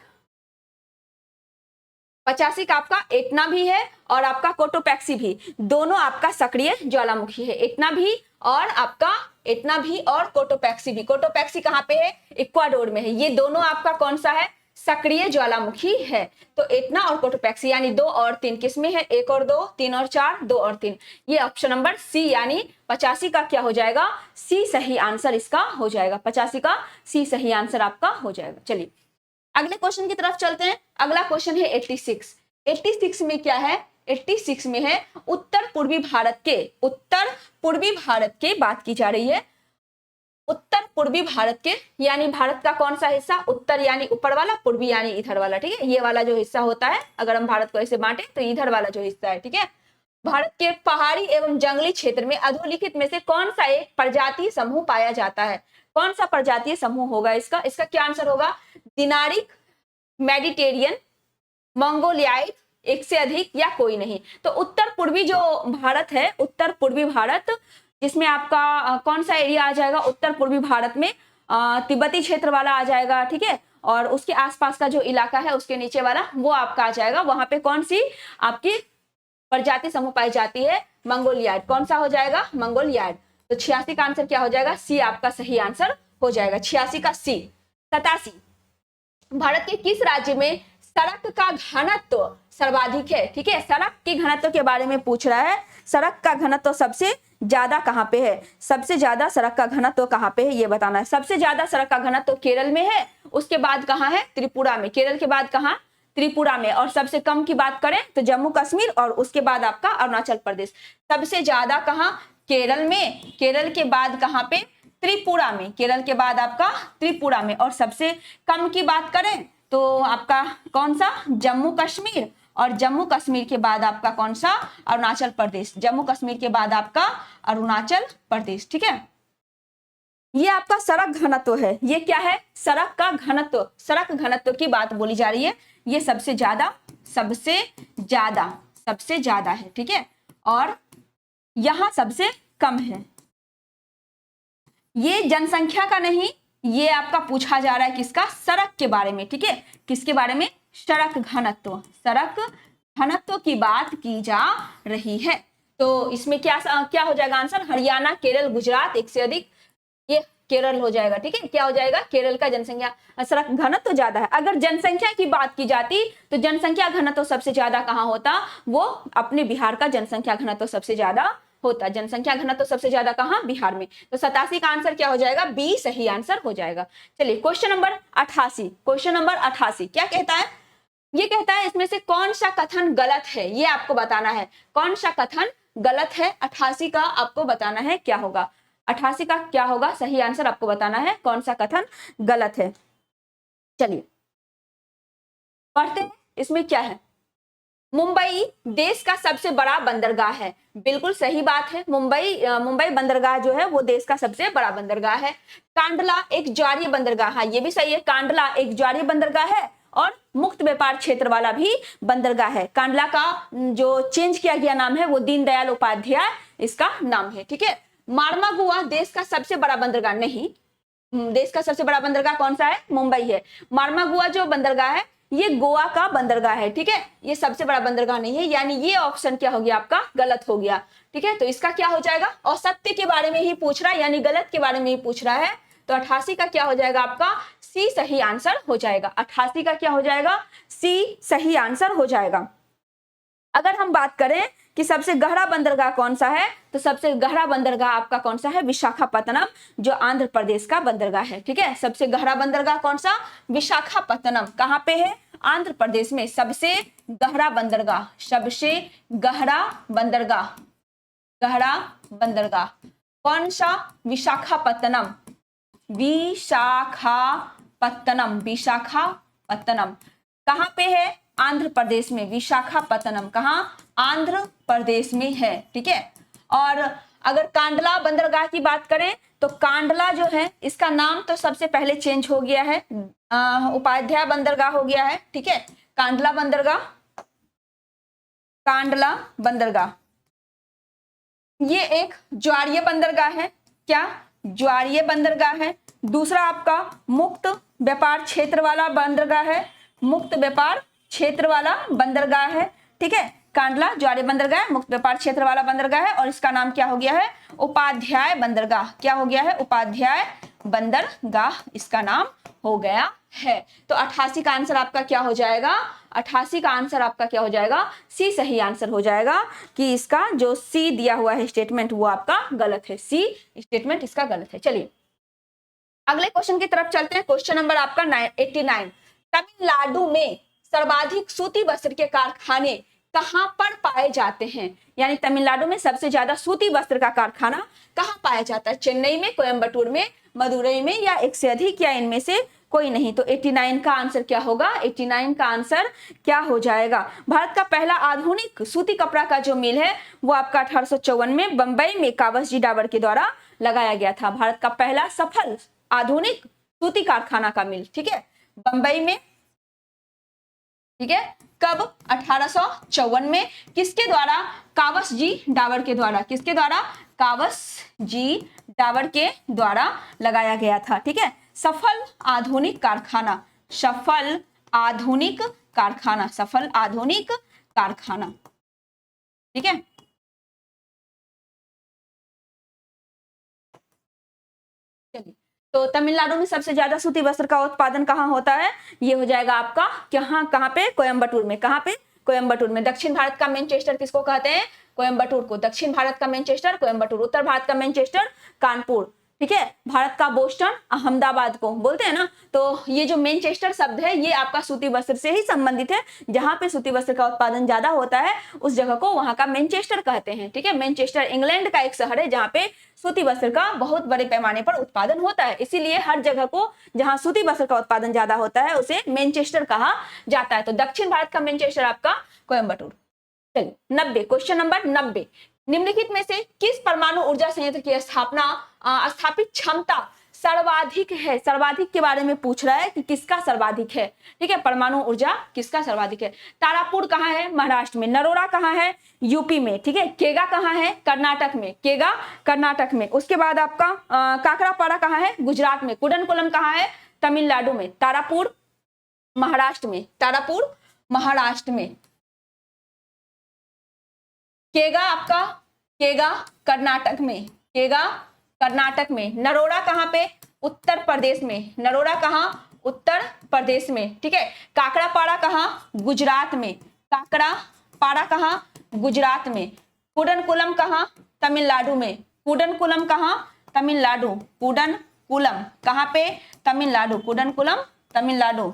85 का आपका एटना भी है और आपका कोटोपैक्सी भी, दोनों आपका सक्रिय ज्वालामुखी है। एटना भी और आपका, एटना भी और कोटोपैक्सी भी। कोटोपैक्सी कहाँ पे है, इक्वाडोर में है। ये दोनों आपका कौन सा है, सक्रिय ज्वालामुखी है। तो एटना और कोटोपैक्सी यानी 2 और 3 किसमें है, 1 और 2, 3 और 4, 2 और 3। ये ऑप्शन नंबर सी यानी 85 का क्या हो जाएगा, सी सही आंसर इसका हो जाएगा। 85 का सी सही आंसर आपका हो जाएगा। चलिए अगले क्वेश्चन की तरफ चलते हैं। अगला क्वेश्चन है 86। 86 में क्या है, 86 में है उत्तर पूर्वी भारत के, उत्तर पूर्वी भारत के बात की जा रही है। उत्तर पूर्वी भारत के यानी भारत का कौन सा हिस्सा, उत्तर यानी ऊपर वाला, पूर्वी यानी इधर वाला, ठीक है। ये वाला जो हिस्सा होता है, अगर हम भारत को ऐसे बांटे तो इधर वाला जो हिस्सा है, ठीक है। भारत के पहाड़ी एवं जंगली क्षेत्र में अधोलिखित में से कौन सा एक प्रजातीय समूह पाया जाता है। कौन सा प्रजातीय समूह होगा इसका, इसका क्या आंसर होगा, दिनारिक, मेडिटेरियन, मंगोलियाइड, एक से अधिक या कोई नहीं। तो उत्तर पूर्वी जो भारत है, उत्तर पूर्वी भारत, जिसमें आपका कौन सा एरिया आ जाएगा, उत्तर पूर्वी भारत में तिब्बती क्षेत्र वाला आ जाएगा, ठीक है। और उसके आसपास का जो इलाका है उसके नीचे वाला वो आपका आ जाएगा। वहां पे कौन सी आपकी प्रजाति समूह पाई जाती है, मंगोलियाइड। कौन सा हो जाएगा, मंगोलियाइड। तो 86 का आंसर क्या हो जाएगा, सी आपका सही आंसर हो जाएगा। 86 का सी। 87, भारत के किस राज्य में सड़क का घनत्व सर्वाधिक है, ठीक है। सड़क के घनत्व के बारे में पूछ रहा है। सड़क का घनत्व सबसे ज्यादा कहां पे है, सबसे ज्यादा सड़क का घनत्व कहां पे है ये बताना है। सबसे ज्यादा सड़क का घनत्व केरल में है, उसके बाद कहां है, त्रिपुरा में। केरल के बाद कहां, त्रिपुरा में। और सबसे कम की बात करें तो जम्मू कश्मीर और उसके बाद आपका अरुणाचल प्रदेश। सबसे ज्यादा कहां, केरल में, केरल के बाद कहां पे, त्रिपुरा में। केरल के बाद आपका त्रिपुरा में। और सबसे कम की बात करें तो आपका कौन सा, जम्मू कश्मीर। और जम्मू कश्मीर के बाद आपका कौन सा, अरुणाचल प्रदेश। जम्मू कश्मीर के बाद आपका अरुणाचल प्रदेश, ठीक है। ये आपका सड़क घनत्व है। ये क्या है, सड़क का घनत्व, सड़क घनत्व की बात बोली जा रही है। ये सबसे ज्यादा, सबसे ज्यादा, सबसे ज्यादा है, ठीक है। और यहां सबसे कम है, ये जनसंख्या का नहीं, ये आपका पूछा जा रहा है किसका, सड़क के बारे में, ठीक है, किसके बारे में, सड़क घनत्व, सड़क घनत्व की बात की जा रही है। तो इसमें क्या क्या हो जाएगा आंसर, हरियाणा, केरल, गुजरात, एक से अधिक, ये केरल हो जाएगा, ठीक है, क्या हो जाएगा, केरल का जनसंख्या सड़क घनत्व तो ज्यादा है। अगर जनसंख्या की बात की जाती तो जनसंख्या घनत्व तो सबसे ज्यादा कहां होता, वो अपने बिहार का जनसंख्या घनत्व तो सबसे ज्यादा होता, जनसंख्या घनत्व तो सबसे ज्यादा कहां, बिहार में। तो 87 का आंसर क्या हो जाएगा, बी सही आंसर हो जाएगा। चलिए क्वेश्चन नंबर 88, क्वेश्चन नंबर 88 क्या कहता है, ये कहता है इसमें से कौन सा कथन गलत है, ये आपको बताना है, कौन सा कथन गलत है। 88 का आपको बताना है क्या होगा, 88 का क्या होगा, सही आंसर आपको बताना है, कौन सा कथन गलत है। चलिए पढ़ते हैं, इसमें क्या है, मुंबई देश का सबसे बड़ा बंदरगाह है, बिल्कुल सही बात है, मुंबई बंदरगाह जो है वो देश का सबसे बड़ा बंदरगाह है। कांडला एक ज्वारीय बंदरगाह, हाँ ये भी सही है, कांडला एक ज्वारीय बंदरगाह है और मुक्त व्यापार क्षेत्र वाला भी बंदरगाह है। कांडला का जो चेंज किया गया नाम है वो दीनदयाल उपाध्याय इसका नाम है, ठीक है। मार्मागुआ देश का सबसे बड़ा बंदरगाह नहीं, देश का सबसे बड़ा बंदरगाह कौन सा है, मुंबई है। मार्मागुआ जो बंदरगाह है ये गोवा का बंदरगाह है, ठीक है, ये सबसे बड़ा बंदरगाह नहीं है, यानी ये ऑप्शन क्या हो गया आपका, गलत हो गया, ठीक है। तो इसका क्या हो जाएगा, असत्य के बारे में ही पूछ रहा है, यानी गलत के बारे में ही पूछ रहा है। तो 88 का क्या हो जाएगा आपका, सी सही आंसर हो जाएगा। 88 का क्या हो जाएगा, सी सही आंसर हो जाएगा। अगर हम बात करें कि सबसे गहरा बंदरगाह कौन सा है, तो सबसे गहरा बंदरगाह आपका कौन सा है, विशाखापत्तनम, जो आंध्र प्रदेश का बंदरगाह है, ठीक है। सबसे गहरा बंदरगाह कौन सा, विशाखापत्तनम, कहां पे है, आंध्र प्रदेश में। सबसे गहरा बंदरगाह, सबसे गहरा बंदरगाह, गहरा बंदरगाह कौन सा, विशाखापत्तनम, विशाखापत्तनम, विशाखापत्तनम कहां पे है, आंध्र प्रदेश में। विशाखापत्तनम कहां, आंध्र प्रदेश में है, ठीक है। और अगर कांडला बंदरगाह की बात करें तो कांडला जो है इसका नाम तो सबसे पहले चेंज हो गया है, उपाध्याय बंदरगाह हो गया है, ठीक है। कांडला बंदरगाह, कांडला बंदरगाह ये एक ज्वारीय बंदरगाह है, क्या, ज्वारीय बंदरगाह है। दूसरा आपका मुक्त व्यापार क्षेत्र वाला बंदरगाह है, मुक्त व्यापार क्षेत्र वाला बंदरगाह है, ठीक है। कांडला ज्वारीय बंदरगाह, मुक्त व्यापार क्षेत्र वाला बंदरगाह है, और इसका नाम क्या हो गया है, उपाध्याय बंदरगाह, क्या हो गया है, उपाध्याय बंदरगाह इसका नाम हो गया है। तो 88 का आंसर आपका क्या हो जाएगा, 88 का आंसर आपका क्या हो जाएगा, सी सही आंसर हो जाएगा, कि इसका जो सी दिया हुआ है स्टेटमेंट वो आपका गलत है, सी स्टेटमेंट इसका गलत है। चलिए अगले क्वेश्चन की तरफ चलते हैं, क्वेश्चन नंबर आपका 89, तमिलनाडु में सर्वाधिक सूती वस्त्र के कारखाने कहां पर पाए जाते हैं, यानी तमिलनाडु में सबसे ज्यादा सूती वस्त्र का कारखाना कहां पाया जाता है, चेन्नई में, कोयम्बटूर में, मदुरई में, या एक से अधिक, या इनमें से कोई नहीं। तो 89 का आंसर क्या होगा, 89 का आंसर क्या हो जाएगा, भारत का पहला आधुनिक सूती कपड़ा का जो मिल है वो आपका 1854 में बंबई में कावसजी डाबर के द्वारा लगाया गया था। भारत का पहला सफल आधुनिक सूती कारखाना का मिल, ठीक है, बंबई में, ठीक है। कब, 1854 में, किसके द्वारा, कावसजी डाबर के द्वारा, किसके द्वारा, कावसजी डाबर के द्वारा लगाया गया था, ठीक है। सफल आधुनिक कारखाना, सफल आधुनिक कारखाना, सफल आधुनिक कारखाना, ठीक है। चलिए तो तमिलनाडु में सबसे ज्यादा सूती वस्त्र का उत्पादन कहाँ होता है, ये हो जाएगा आपका कहाँ पे, कोयम्बटूर में, कहाँ पे, कोयम्बटूर में। दक्षिण भारत का मैनचेस्टर किसको कहते हैं, कोयम्बटूर को, दक्षिण भारत का मैनचेस्टर कोयम्बटूर, उत्तर भारत का मैनचेस्टर कानपुर, ठीक है। भारत का बोस्टन अहमदाबाद को बोलते हैं ना। तो ये जो मैनचेस्टर शब्द है ये आपका सूती वस्त्र से ही संबंधित है, जहां पे सूती वस्त्र का उत्पादन ज्यादा होता है उस जगह को वहां का मैनचेस्टर कहते हैं, ठीक है। मैनचेस्टर इंग्लैंड का एक शहर है जहां पे सूती वस्त्र का बहुत बड़े पैमाने पर उत्पादन होता है, इसीलिए हर जगह को जहां सूती वस्त्र का उत्पादन ज्यादा होता है उसे मैनचेस्टर कहा जाता है। तो दक्षिण भारत का मैनचेस्टर आपका कोयम्बटूर। चलिए 90, क्वेश्चन नंबर 90, निम्नलिखित में से किस परमाणु ऊर्जा संयंत्र की स्थापित क्षमता सर्वाधिक है, सर्वाधिक के बारे में पूछ रहा है कि किसका सर्वाधिक है, ठीक है, परमाणु ऊर्जा किसका सर्वाधिक है। तारापुर कहाँ है, महाराष्ट्र में। नरोरा कहाँ है, यूपी में, ठीक है। केगा कहाँ है, कर्नाटक में, केगा कर्नाटक में। उसके बाद आपका काकरापाड़ा कहाँ है, गुजरात में। कुडनकुलम कहाँ है, तमिलनाडु में। तारापुर महाराष्ट्र में, तारापुर महाराष्ट्र में। केगा आपका, केगा कर्नाटक में, केगा कर्नाटक में। नरोड़ा कहाँ पे, उत्तर प्रदेश में। नरोड़ा कहाँ, उत्तर प्रदेश में, ठीक है। काकरापाड़ा कहाँ, गुजरात में। काकरापाड़ा कहाँ, गुजरात में। कुडनकुलम कहाँ, तमिलनाडु में। कुडनकुलम कहाँ, तमिलनाडु। कुडनकुलम कहाँ पे, तमिलनाडु। कुडनकुलम तमिलनाडु,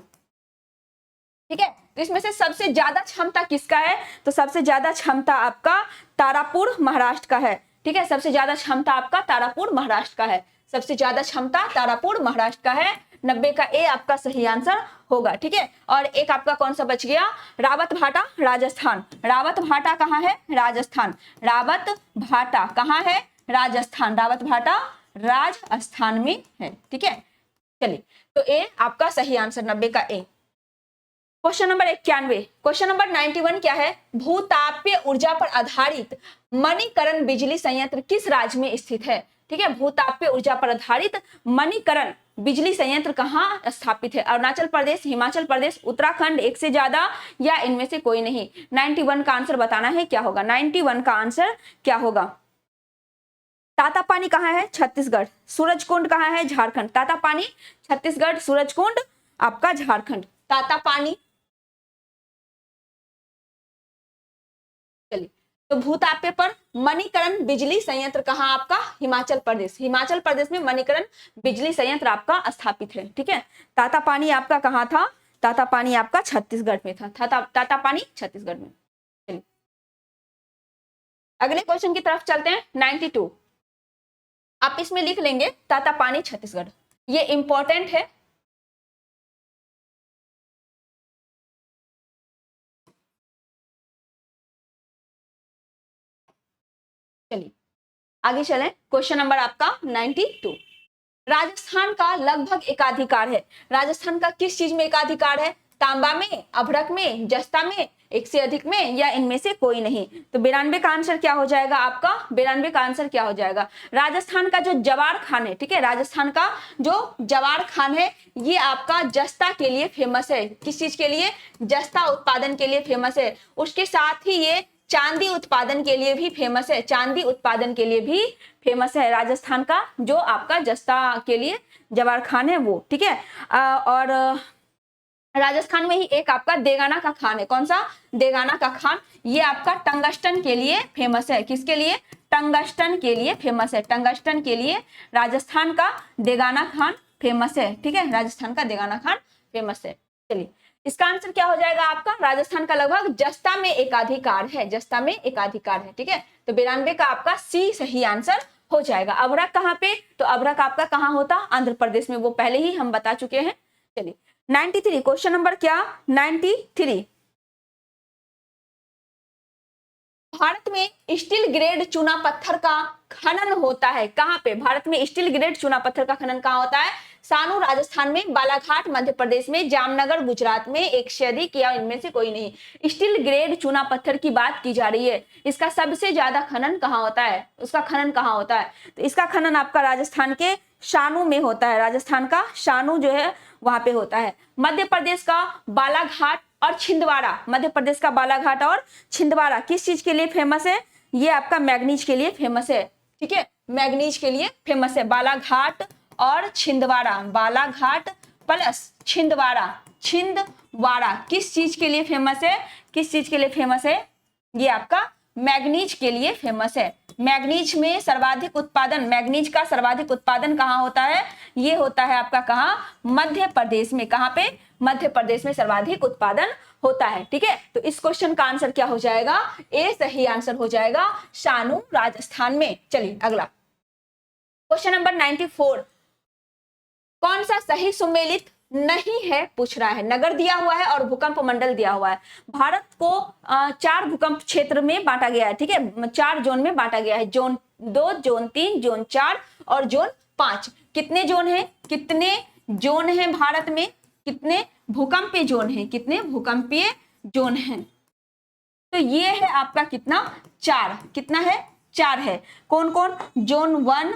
ठीक है। तो इसमें से सबसे ज्यादा क्षमता किसका है, तो सबसे ज्यादा क्षमता आपका तारापुर महाराष्ट्र का है, ठीक है। सबसे ज्यादा क्षमता आपका तारापुर महाराष्ट्र का है, सबसे ज्यादा क्षमता तारापुर महाराष्ट्र का है। 90 का ए आपका सही आंसर होगा, ठीक है। और एक आपका कौन सा बच गया, रावत भाटा राजस्थान। रावत भाटा कहाँ है, राजस्थान। रावत भाटा कहाँ है, राजस्थान। रावत भाटा राजस्थान में है, ठीक है। चलिए, तो ए आपका सही आंसर 90 का ए। क्वेश्चन नंबर 91, क्वेश्चन नंबर 91 क्या है, भूतापीय ऊर्जा पर आधारित मणिकरण बिजली संयंत्र किस राज्य में स्थित है, ठीक है। भूतापीय ऊर्जा पर आधारित मणिकरण बिजली संयंत्र कहाँ स्थापित है, अरुणाचल प्रदेश, हिमाचल प्रदेश, उत्तराखंड, एक से ज्यादा या इनमें से कोई नहीं। 91 का आंसर बताना है, क्या होगा 91 का आंसर क्या होगा। तातापानी कहाँ है, छत्तीसगढ़। सूरजकुंड कहाँ है, झारखंड। तातापानी छत्तीसगढ़, सूरजकुंड आपका झारखंड। तातापानी, चलिए, तो भूतापीय पर मणिकरण बिजली संयंत्र कहाँ आपका, हिमाचल प्रदेश। हिमाचल प्रदेश में मणिकरण बिजली संयंत्र आपका स्थापित है, ठीक है। तातापानी आपका कहाँ था, तातापानी आपका छत्तीसगढ़ में था। तातापानी छत्तीसगढ़ में। चलिए, अगले क्वेश्चन की तरफ चलते हैं। 92, आप इसमें लिख लेंगे तातापानी छत्तीसगढ़, ये इंपॉर्टेंट है। चलिए आगे चलें, क्वेश्चन नंबर आपका 92। राजस्थान का लगभग एकाधिकार है, राजस्थान का किस चीज में एकाधिकार है, तांबा में, अभ्रक में, जस्ता में, एक से अधिक में या इनमें से कोई नहीं। तो 92 का आंसर क्या हो जाएगा आपका, 92 का आंसर क्या हो जाएगा, राजस्थान का जो जवार खान है, ठीक है। राजस्थान का जो जवार खान है ये आपका जस्ता के लिए फेमस है। किस चीज के लिए, जस्ता उत्पादन के लिए फेमस है। उसके साथ ही ये चांदी उत्पादन के लिए भी फेमस है, चांदी उत्पादन के लिए भी फेमस है राजस्थान का जो आपका जस्ता के लिए जवार खान है वो, ठीक है। और राजस्थान में ही एक आपका देगाना का खान है, कौन सा, देगाना का खान, ये आपका टंगस्टन के लिए फेमस है। किसके लिए, टंगस्टन के लिए फेमस है। टंगस्टन के लिए राजस्थान का देगाना खान फेमस है, ठीक है। राजस्थान का देगाना खान फेमस है। चलिए, इसका आंसर क्या हो जाएगा आपका, राजस्थान का लगभग जस्ता में एकाधिकार है, जस्ता में एकाधिकार है, ठीक है। तो 92 का आपका सी सही आंसर हो जाएगा। अभ्रक कहाँ पे, तो अभ्रक आपका कहाँ होता, आंध्र प्रदेश में, वो पहले ही हम बता चुके हैं। चलिए 93, क्वेश्चन नंबर क्या 93, भारत में स्टील ग्रेड चूना पत्थर का खनन होता है कहाँ पे, भारत में स्टील ग्रेड चूना पत्थर का खनन कहाँ होता है, सानू राजस्थान में, बालाघाट मध्य प्रदेश में, जामनगर गुजरात में, एक से अधिक या इनमें से कोई नहीं। स्टील ग्रेड चूना पत्थर की बात की जा रही है, इसका सबसे ज्यादा खनन कहाँ होता है, उसका खनन कहाँ होता है, तो इसका खनन आपका राजस्थान के शानू में होता है। राजस्थान का शानू जो है वहां पे होता है। मध्य प्रदेश का बालाघाट और छिंदवाड़ा, मध्य प्रदेश का बालाघाट और छिंदवाड़ा किस चीज के लिए फेमस है, ये आपका मैग्नीज के लिए फेमस है, ठीक है। मैग्नीज के लिए फेमस है बालाघाट और छिंदवाड़ा, बालाघाट प्लस छिंदवाड़ा। छिंदवाड़ा किस चीज के लिए फेमस है, किस चीज के लिए फेमस है, ये आपका मैग्नीज के लिए फेमस है। मैग्नीज में सर्वाधिक उत्पादन, मैग्नीज का सर्वाधिक उत्पादन कहाँ होता है, ये होता है आपका कहाँ, मध्य प्रदेश में। कहाँ पे, मध्य प्रदेश में सर्वाधिक उत्पादन होता है, ठीक है। तो इस क्वेश्चन का आंसर क्या हो जाएगा, ए सही आंसर हो जाएगा, शानू राजस्थान में। चलिए अगला क्वेश्चन नंबर 94, कौन सा सही सुमेलित नहीं है पूछ रहा है। नगर दिया हुआ है और भूकंप मंडल दिया हुआ है। भारत को 4 भूकंप क्षेत्र में बांटा गया है, ठीक है, 4 जोन में बांटा गया है, जोन 2, जोन 3, जोन 4 और जोन 5। कितने जोन है, कितने जोन है भारत में, कितने भूकंपीय जोन है, कितने भूकंपीय जोन है? तो ये है आपका कितना, 4। कितना है, 4 है। कौन कौन, जोन 1,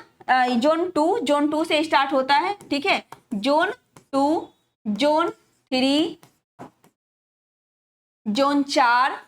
जोन 2, जोन 2 से स्टार्ट होता है, ठीक है, जोन 2, जोन 3, जोन 4,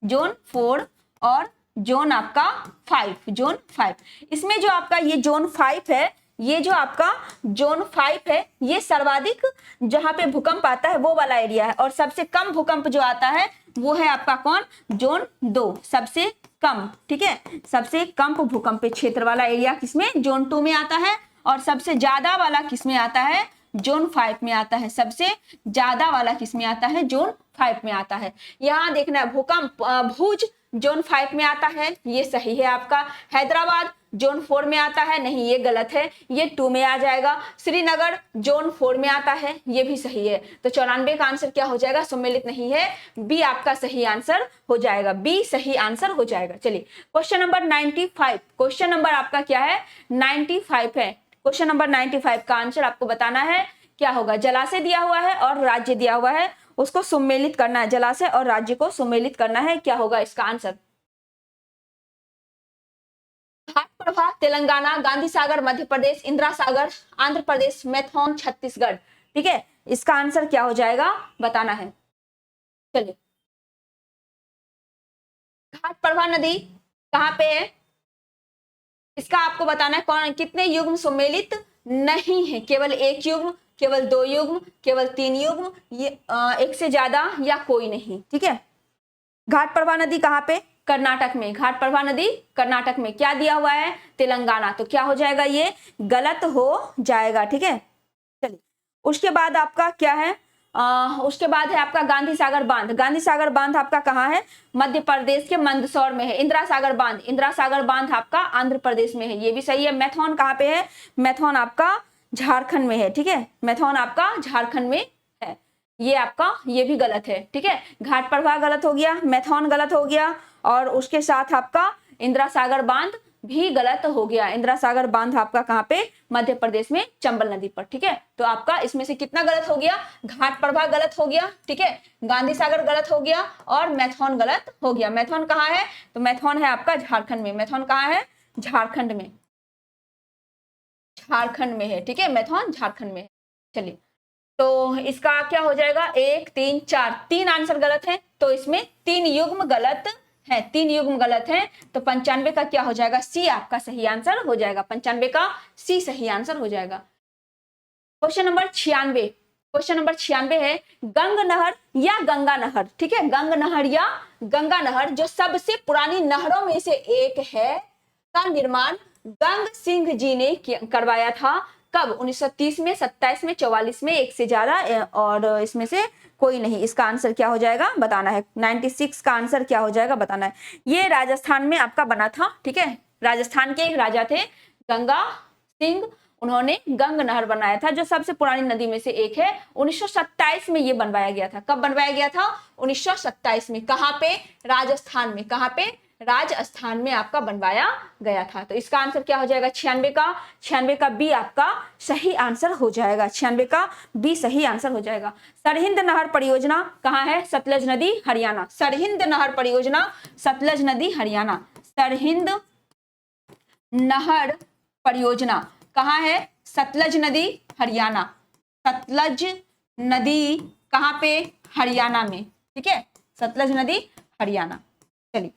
जोन 4 और जोन आपका 5, जोन 5। इसमें जो आपका ये जोन 5 है, ये जो आपका जोन 5 है, ये सर्वाधिक जहां पे भूकंप आता है वो वाला एरिया है, और सबसे कम भूकंप जो आता है वो है आपका कौन, जोन 2, सबसे कम, ठीक है, सबसे कम भूकंपीय क्षेत्र वाला एरिया किसमें, जोन 2 में आता है, और सबसे ज्यादा वाला किसमें आता है, जोन 5 में आता है। सबसे ज्यादा वाला किसमें आता है, जोन 5 में आता है। यहां देखना है भूकंप भुज जोन 5 में आता है, ये सही है आपका। हैदराबाद जोन 4 में आता है, नहीं ये गलत है, ये 2 में आ जाएगा। श्रीनगर जोन 4 में आता है, ये भी सही है। तो 94 का आंसर क्या हो जाएगा, सम्मिलित नहीं है, बी आपका सही आंसर हो जाएगा, बी सही आंसर हो जाएगा। चलिए क्वेश्चन नंबर 95, क्वेश्चन नंबर आपका क्या है, 95 है। क्वेश्चन नंबर 95 का आंसर आपको बताना है क्या होगा। जलाशय दिया हुआ है और राज्य दिया हुआ है, उसको सम्मिलित करना है, जलाशय और राज्य को सम्मिलित करना है, क्या होगा इसका आंसर। घाट प्रभा तेलंगाना, गांधी सागर मध्य प्रदेश, इंदिरा सागर आंध्र प्रदेश, मैथॉन छत्तीसगढ़, ठीक है, इसका आंसर क्या हो जाएगा बताना है। चलिए घाट प्रभा नदी कहां पे है, इसका आपको बताना है कौन, कितने युग्म सम्मिलित नहीं है, केवल एक युग्म, केवल 2 युग्म, केवल 3 युग्म, ये एक से ज्यादा या कोई नहीं, ठीक है। घाट प्रभा नदी कहां पे, कर्नाटक में। घाट प्रभा नदी कर्नाटक में। क्या दिया हुआ है, तेलंगाना, तो क्या हो जाएगा, ये गलत हो जाएगा, ठीक है। चलिए उसके बाद आपका क्या है, उसके बाद है आपका गांधी सागर बांध। गांधी सागर बांध आपका कहाँ है, मध्य प्रदेश के मंदसौर में है। इंदिरा सागर बांध, इंदिरा सागर बांध आपका आंध्र प्रदेश में है, ये भी सही है। मैथॉन कहाँ पे है, मैथॉन आपका झारखंड में है, ठीक है, मैथॉन आपका झारखंड में है, ये आपका ये भी गलत है, ठीक है। घाट प्रभा गलत हो गया, मैथॉन गलत हो गया, और उसके साथ आपका इंदिरा सागर बांध भी गलत हो गया। इंदिरा सागर बांध आपका कहाँ पे, मध्य प्रदेश में चंबल नदी पर, ठीक है। तो आपका इसमें से कितना गलत हो गया, घाट प्रभा गलत हो गया, ठीक है, गांधी सागर गलत हो गया, और मैथॉन गलत हो गया। मैथॉन कहाँ है, तो मैथॉन है आपका झारखंड में। मैथॉन कहाँ है, झारखंड में, झारखंड में है, ठीक है, मैथॉन झारखंड में है। चलिए तो इसका क्या हो जाएगा, 1 3 4, 3 आंसर गलत है, तो इसमें 3 युग्म गलत है, 3 युग्म गलत है, तो 95 का क्या हो जाएगा, सी आपका सही आंसर हो जाएगा। 95 का सी सही आंसर हो जाएगा। क्वेश्चन नंबर 96, क्वेश्चन नंबर 96 है गंग नहर या गंगा नहर, ठीक है, गंग नहर या गंगा नहर जो सबसे पुरानी नहरों में से एक है, का निर्माण गंग सिंह जी ने करवाया था। कब, 1930 में, 27 में, 44 में, एक से ज्यादा, और इसमें से कोई नहीं। इसका आंसर क्या हो जाएगा बताना है। 96 का आंसर क्या हो जाएगा बताना है। ये राजस्थान में आपका बना था, ठीक है, राजस्थान के एक राजा थे गंगा सिंह, उन्होंने गंग नहर बनाया था जो सबसे पुरानी नदी में से एक है। 1927 में ये बनवाया गया था। कब बनवाया गया था, 1927 में। कहां पे, राजस्थान में। कहां पे, राजस्थान में आपका बनवाया गया था। तो इसका आंसर क्या हो जाएगा, 96 का, 96 का बी आपका सही आंसर हो जाएगा। 96 का बी सही आंसर हो जाएगा। सरहिंद नहर परियोजना कहाँ है, सतलज नदी हरियाणा। सरहिंद नहर परियोजना सतलज नदी हरियाणा। सरहिंद नहर परियोजना कहाँ है, सतलज नदी हरियाणा। सतलज नदी कहाँ पे, हरियाणा में, ठीक है, सतलज नदी हरियाणा। चलिए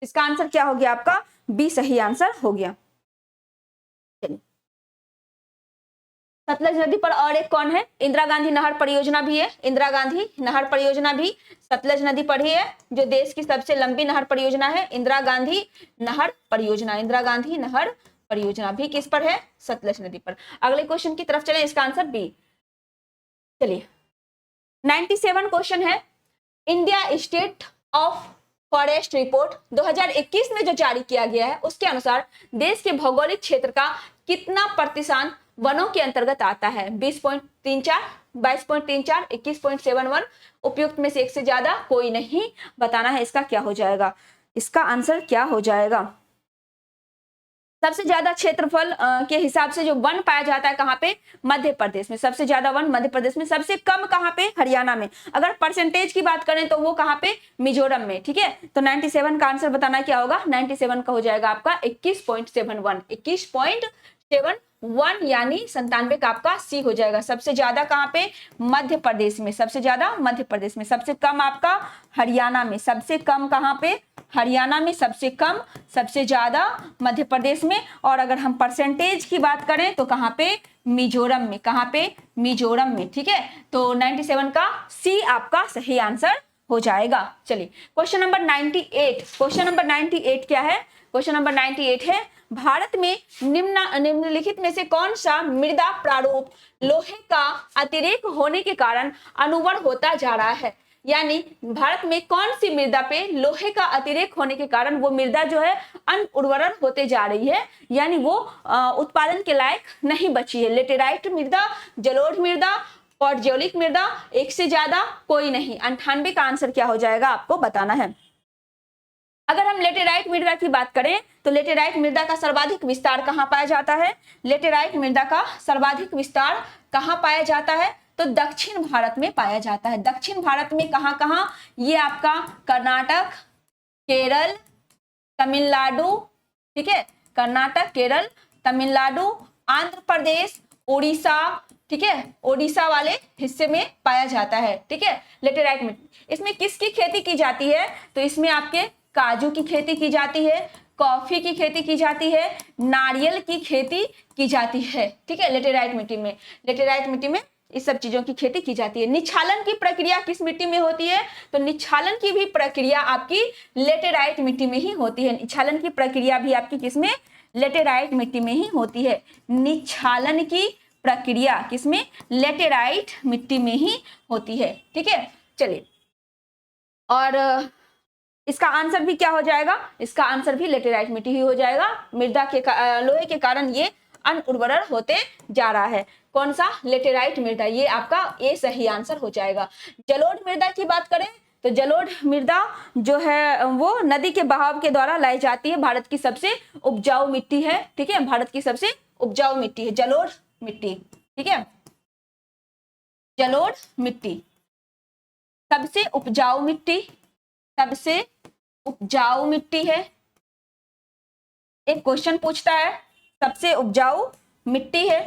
इसका आंसर क्या हो गया आपका, बी सही आंसर हो गया। चलिए सतलज नदी पर और एक कौन है, इंदिरा गांधी नहर परियोजना भी है। इंदिरा गांधी नहर परियोजना भी सतलज नदी पर ही है, जो देश की सबसे लंबी नहर परियोजना है। इंदिरा गांधी नहर परियोजना, इंदिरा गांधी नहर परियोजना भी किस पर है, सतलज नदी पर। अगले क्वेश्चन की तरफ चलें, इसका आंसर बी। चलिए 97 क्वेश्चन है, India state of forest report 2021 में जो जारी किया गया है, उसके अनुसार देश के भौगोलिक क्षेत्र का कितना प्रतिशत वनों के अंतर्गत आता है। 20.34, 22.34, 21.71, उपयुक्त में से एक से ज्यादा कोई नहीं। बताना है इसका क्या हो जाएगा, इसका आंसर क्या हो जाएगा। सबसे ज्यादा क्षेत्रफल के हिसाब से जो वन पाया जाता है कहाँ पे, मध्य प्रदेश में। सबसे ज्यादा वन मध्य प्रदेश में, सबसे कम कहाँ पे, हरियाणा में। अगर परसेंटेज की बात करें तो वो कहाँ पे, मिजोरम में। ठीक है, तो 97 का आंसर बताना क्या होगा, 97 का हो जाएगा आपका 21.71, 21.71 यानी 97 का आपका सी हो जाएगा। सबसे ज्यादा कहाँ पे, मध्य प्रदेश में, सबसे ज्यादा मध्य प्रदेश में, सबसे कम आपका हरियाणा में, सबसे कम कहाँ पे, हरियाणा में, सबसे कम, सबसे ज्यादा मध्य प्रदेश में। और अगर हम परसेंटेज की बात करें तो कहाँ पे, मिजोरम में। कहाँ पे, मिजोरम में। ठीक है, तो 97 का सी आपका सही आंसर हो जाएगा। चलिए क्वेश्चन नंबर 98, क्वेश्चन नंबर 98 क्या है, क्वेश्चन नंबर 98 है, भारत में निम्नलिखित में से कौन सा मृदा प्रारूप लोहे का अतिरेक होने के कारण अनुवर्र होता जा रहा है। यानी भारत में कौन सी मृदा पे लोहे का अतिरेक होने के कारण वो मृदा जो है अनउर्वरन होते जा रही है, यानी वो उत्पादन के लायक नहीं बची है। लेटेराइट मृदा, जलोढ़ मृदा, पौर्जोलिक मृदा, एक से ज्यादा, कोई नहीं। 98 का आंसर क्या हो जाएगा आपको बताना है। अगर हम लेटेराइट मृदा की बात करें तो लेटेराइट मृदा का सर्वाधिक विस्तार कहां पाया जाता है, लेटेराइट मृदा का सर्वाधिक विस्तार कहां पाया जाता है, तो दक्षिण भारत में पाया जाता है। दक्षिण भारत में कहां कहां, ये आपका कर्नाटक, केरल, तमिलनाडु। ठीक है, कर्नाटक, केरल, तमिलनाडु, आंध्र प्रदेश, उड़ीसा। ठीक है, ओडिशा वाले हिस्से में पाया जाता है। ठीक है, लेटेराइट में इसमें किसकी खेती की जाती है, तो इसमें आपके काजू की खेती की जाती है, कॉफी की खेती की जाती है, नारियल की खेती की जाती है। ठीक है, लेटेराइट मिट्टी में, लेटेराइट मिट्टी में इस सब चीजों की खेती की जाती है। निच्छालन की प्रक्रिया किस मिट्टी में होती है, तो निच्छालन की भी प्रक्रिया आपकी लेटेराइट मिट्टी में ही होती है। निच्छालन की प्रक्रिया भी आपकी किसमें, लेटेराइट मिट्टी में ही होती है। निच्छालन की प्रक्रिया किसमें, लेटेराइट मिट्टी में ही होती है। ठीक है, चलिए, और इसका आंसर भी क्या हो जाएगा, इसका आंसर भी लेटेराइट मिट्टी ही हो जाएगा। मृदा के लोहे के कारण ये अनउर्वर होते जा रहा है। कौन सा, लेटेराइट मृदा, ये आपका ए सही आंसर हो जाएगा। जलोढ़ मृदा की बात करें तो जलोढ़ मृदा जो है वो नदी के बहाव के द्वारा लाई जाती है, भारत की सबसे उपजाऊ मिट्टी है। ठीक है, भारत की सबसे उपजाऊ मिट्टी है जलोढ़ मिट्टी। ठीक है, जलोढ़ मिट्टी सबसे उपजाऊ मिट्टी, सबसे उपजाऊ मिट्टी है। एक क्वेश्चन पूछता है सबसे उपजाऊ मिट्टी है,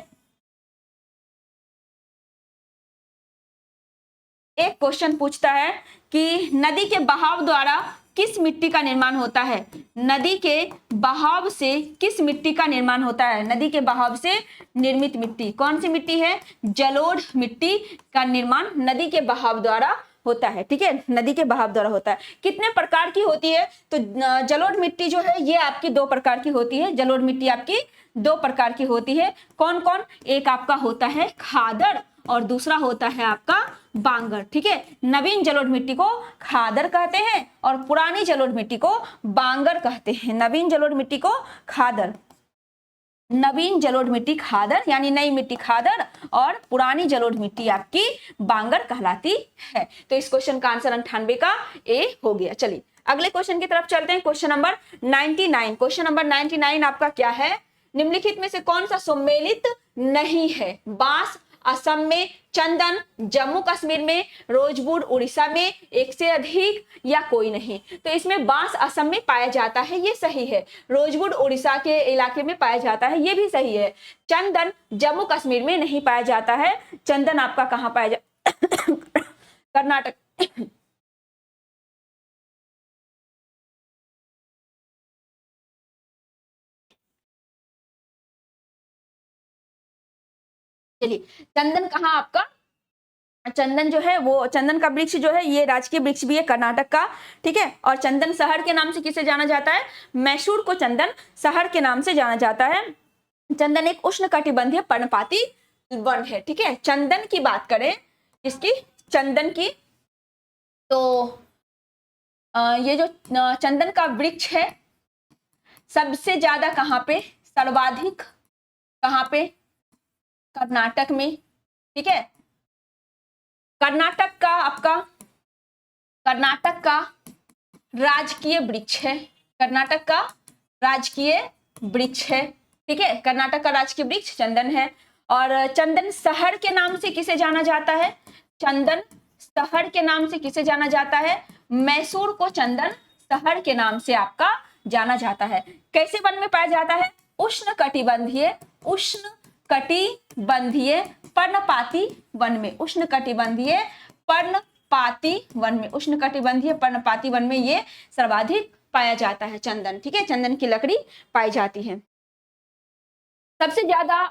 एक क्वेश्चन पूछता है कि नदी के बहाव द्वारा किस मिट्टी का निर्माण होता है, नदी के बहाव से किस मिट्टी का निर्माण होता है, नदी के बहाव से निर्मित मिट्टी कौन सी मिट्टी है, जलोढ़ मिट्टी का निर्माण नदी के बहाव द्वारा होता है। ठीक है, नदी के बहाव द्वारा होता है। कितने प्रकार की होती है, तो जलोढ़ मिट्टी जो है ये आपकी दो प्रकार की होती है। जलोढ़ मिट्टी आपकी दो प्रकार की होती है। कौन कौन, एक आपका होता है खादड़ और दूसरा होता है आपका बांगर। ठीक है, नवीन जलोढ़ मिट्टी को खादड़ कहते हैं और पुरानी जलोढ़ मिट्टी को बांगर कहते हैं। नवीन जलोढ़ मिट्टी को खादड़, नवीन जलोढ़ मिट्टी खादड़ यानी नई मिट्टी खादड़ और पुरानी जलोढ़ मिट्टी आपकी बांगर कहलाती है। तो इस क्वेश्चन का आंसर 98 का ए हो गया। चलिए अगले क्वेश्चन की तरफ चलते हैं। क्वेश्चन नंबर 99, क्वेश्चन नंबर 99 आपका क्या है, निम्नलिखित में से कौन सा सम्मिलित नहीं है, बांस असम में, चंदन जम्मू कश्मीर में, रोजवुड उड़ीसा में, एक से अधिक या कोई नहीं। तो इसमें बांस असम में पाया जाता है, ये सही है। रोजवुड उड़ीसा के इलाके में पाया जाता है, ये भी सही है। चंदन जम्मू कश्मीर में नहीं पाया जाता है। चंदन आपका कहाँ पाया जाता कर्नाटक। चलिए, चंदन कहाँ आपका, चंदन जो है वो चंदन का वृक्ष जो है ये राजकीय वृक्ष भी है कर्नाटक का। ठीक है, और चंदन शहर के नाम से किसे जाना जाता है, मैसूर को चंदन शहर के नाम से जाना जाता है। चंदन एक उष्णकटिबंधीय पर्णपाती वन है। ठीक है, चंदन की बात करें, इसकी चंदन की, तो ये जो चंदन का वृक्ष है सबसे ज्यादा कहाँ पे, सर्वाधिक कहाँ पे, कर्नाटक में। ठीक है, कर्नाटक का आपका, कर्नाटक का राजकीय वृक्ष है, कर्नाटक का राजकीय वृक्ष है, ठीक है। कर्नाटक का राजकीय वृक्ष चंदन है। और चंदन शहर के नाम से किसे जाना जाता है? चंदन शहर के नाम से किसे जाना जाता है? मैसूर को चंदन शहर के नाम से आपका जाना जाता है। कैसे वन में पाया जाता है? उष्ण कटिबंधीय पर्णपाती वन में, उष्ण कटिबंधीय पर्णपाती वन में, उष्ण कटिबंधीय पर्णपाती वन में ये सर्वाधिक पाया जाता है चंदन, ठीक है। चंदन की लकड़ी पाई जाती है। सबसे ज्यादा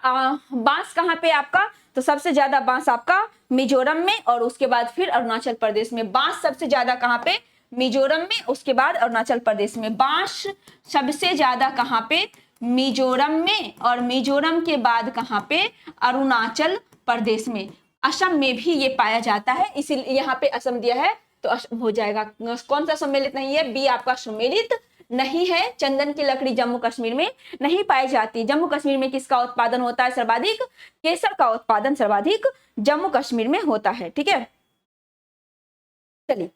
बांस कहाँ पे आपका? तो सबसे ज्यादा बांस आपका मिजोरम में, और उसके बाद फिर अरुणाचल प्रदेश में। बांस सबसे ज्यादा कहाँ पे? मिजोरम में, उसके बाद अरुणाचल प्रदेश में। बांस सबसे ज्यादा कहाँ पे? मिजोरम में, और मिजोरम के बाद कहाँ पे? अरुणाचल प्रदेश में। असम में भी ये पाया जाता है, इसीलिए यहाँ पे असम दिया है तो असम हो जाएगा। कौन सा सम्मिलित नहीं है? बी आपका सम्मिलित नहीं है। चंदन की लकड़ी जम्मू कश्मीर में नहीं पाई जाती। जम्मू कश्मीर में किसका उत्पादन होता है सर्वाधिक? केसर का उत्पादन सर्वाधिक जम्मू कश्मीर में होता है, ठीक है। चलिए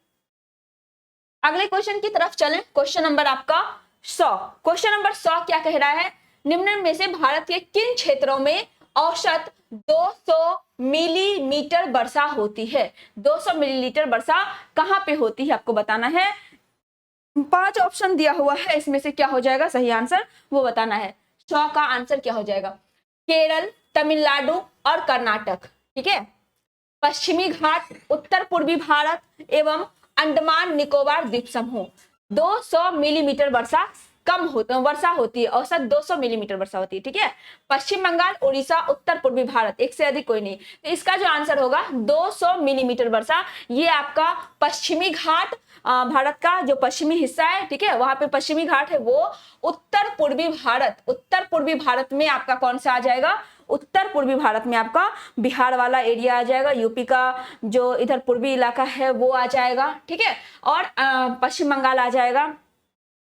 अगले क्वेश्चन की तरफ चलें। क्वेश्चन नंबर आपका 100। क्वेश्चन नंबर 100 क्या कह रहा है? निम्न में से भारत के किन क्षेत्रों में औसत 200 मिलीमीटर वर्षा होती है? 200 मिलीलीटर वर्षा कहां पे होती है आपको बताना है। 5 ऑप्शन दिया हुआ है, इसमें से क्या हो जाएगा सही आंसर वो बताना है। 100 का आंसर क्या हो जाएगा? केरल, तमिलनाडु और कर्नाटक, ठीक है। पश्चिमी घाट, उत्तर पूर्वी भारत एवं अंडमान निकोबार द्वीप समूह। 200 मिलीमीटर वर्षा वर्षा होती है, औसत 200 मिलीमीटर वर्षा होती है, ठीक है। पश्चिम बंगाल, उड़ीसा, उत्तर पूर्वी भारत, एक से अधिक कोई नहीं। तो इसका जो आंसर होगा 200 मिलीमीटर वर्षा, ये आपका पश्चिमी घाट भारत का जो पश्चिमी हिस्सा है, ठीक है, वहां पे पश्चिमी घाट है, वो उत्तर पूर्वी भारत में आपका कौन सा आ जाएगा? उत्तर पूर्वी भारत में आपका बिहार वाला एरिया आ जाएगा, यूपी का जो इधर पूर्वी इलाका है वो आ जाएगा, ठीक है। और पश्चिम बंगाल आ जाएगा,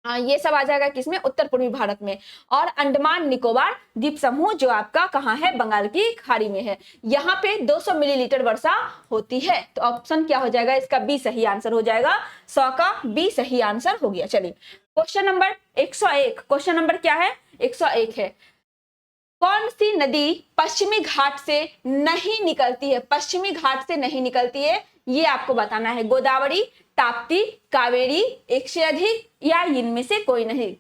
ये सब आ जाएगा किसमें? उत्तर पूर्वी भारत में। और अंडमान निकोबार द्वीप समूह जो आपका कहाँ है? बंगाल की खाड़ी में है। यहाँ पे 200 मिलीलीटर वर्षा होती है। तो ऑप्शन क्या हो जाएगा? इसका बी सही आंसर हो जाएगा। 100 का बी सही आंसर हो गया। चलिए क्वेश्चन नंबर 101। क्वेश्चन नंबर क्या है? 101 है। कौन सी नदी पश्चिमी घाट से नहीं निकलती है? पश्चिमी घाट से नहीं निकलती है, ये आपको बताना है। गोदावरी, ताप्ती, कावेरी, एक से अधिक या इनमें से कोई नहीं।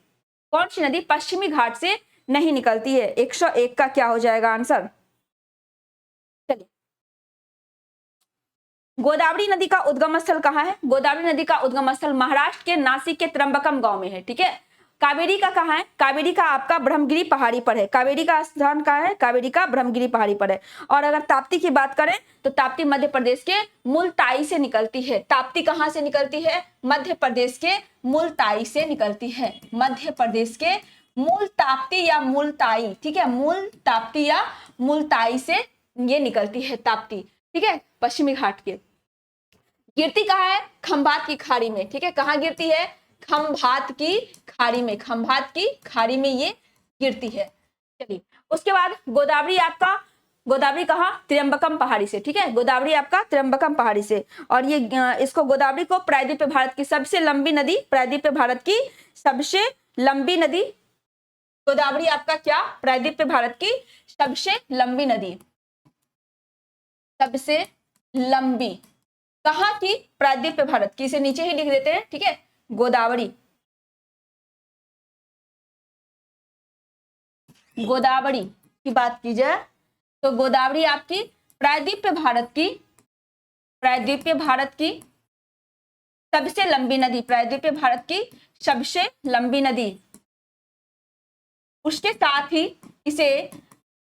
कौन सी नदी पश्चिमी घाट से नहीं निकलती है? 101 का क्या हो जाएगा आंसर? चलिए गोदावरी नदी का उद्गम स्थल कहाँ है? गोदावरी नदी का उद्गम स्थल महाराष्ट्र के नासिक के त्र्यंबकम गांव में है, ठीक है। कावेरी का कहाँ है? कावेरी का आपका ब्रह्मगिरी पहाड़ी पर है। कावेरी का स्थान कहाँ है? कावेरी का ब्रह्मगिरी पहाड़ी पर है। और अगर ताप्ती की बात करें तो ताप्ती मध्य प्रदेश के मुलताई से निकलती है। ताप्ती कहाँ से निकलती है? मध्य प्रदेश के मुलताई से निकलती है। मध्य प्रदेश के मूल ताप्ती या मुलताई, ठीक है, मूल ताप्ती या मुलताई से ये निकलती है ताप्ती, ठीक है, पश्चिमी घाट के। गिरती कहाँ है? खंभात की खाड़ी में, ठीक है। कहाँ गिरती है? खंभात की खाड़ी में। खंभात की खाड़ी में ये गिरती है। चलिए उसके बाद गोदावरी आपका, गोदावरी कहाँ? त्र्यंबकम पहाड़ी से, ठीक है। गोदावरी आपका त्र्यंबकम पहाड़ी से। और ये इसको गोदावरी को प्रायद्वीपीय भारत की सबसे लंबी नदी, प्रायद्वीपीय भारत की सबसे लंबी नदी गोदावरी आपका क्या? प्रायद्वीपीय भारत की सबसे लंबी नदी, सबसे लंबी कहाँ की? प्रायद्वीपीय भारत की। इसे नीचे ही लिख देते हैं, ठीक है। गोदावरी, गोदावरी की बात की जाए तो गोदावरी आपकी प्रायद्वीपीय भारत की, प्रायद्वीपीय भारत की सबसे लंबी नदी, प्रायद्वीपीय भारत की सबसे लंबी नदी। उसके साथ ही इसे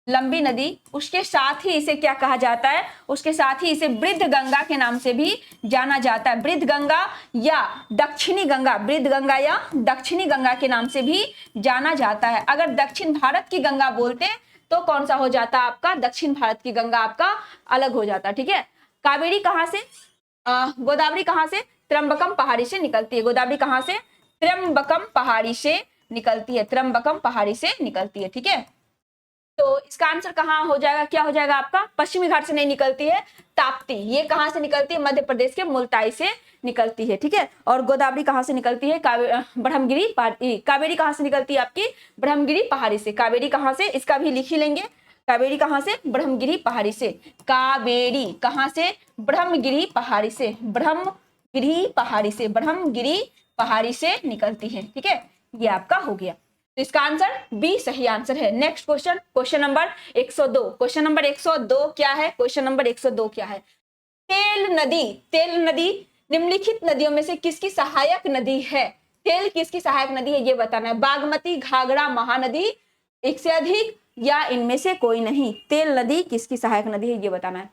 लंबी नदी, उसके साथ ही इसे क्या कहा जाता है? उसके साथ ही इसे वृद्ध गंगा के नाम से भी जाना जाता है। वृद्ध गंगा या दक्षिणी गंगा, वृद्ध गंगा या दक्षिणी गंगा के नाम से भी जाना जाता है। अगर दक्षिण भारत की गंगा बोलते तो कौन सा हो जाता आपका? दक्षिण भारत की गंगा आपका अलग हो जाता, ठीक है। कावेरी कहाँ से? गोदावरी कहाँ से? त्र्यंबकम पहाड़ी से निकलती है। गोदावरी कहाँ से? त्र्यंबकम पहाड़ी से निकलती है। त्र्यंबकम पहाड़ी से निकलती है, ठीक है। तो इसका आंसर कहाँ हो जाएगा, क्या हो जाएगा आपका, पश्चिमी घाट से नहीं निकलती है, ताप्ती। ये कहाँ से निकलती है, मध्य प्रदेश के मुल्ताई से निकलती है, ठीक है। और गोदावरी कहाँ से निकलती है, ब्रह्मगिरी पहाड़ी। कावेरी कहाँ से निकलती है आपकी, ब्रह्मगिरी पहाड़ी से। कावेरी कहाँ से, इसका भी लिख ही लेंगे, कावेरी कहाँ से, ब्रह्मगिरी पहाड़ी से। कावेरी कहाँ से, ब्रह्मगिरी पहाड़ी से, ब्रह्मगिरी पहाड़ी से, ब्रह्मगिरी पहाड़ी से निकलती है, ठीक है। ये आपका हो गया, तो इसका आंसर बी सही आंसर है। Next question, question number 102। Question number 102 क्या है, क्वेश्चन नंबर 102 क्या है, तेल नदी, तेल नदी निम्नलिखित नदियों में से किसकी सहायक नदी है। तेल किसकी सहायक नदी है ये बताना है। बागमती, घाघरा, महानदी, एक से अधिक या इनमें से कोई नहीं। तेल नदी किसकी सहायक नदी है ये बताना है।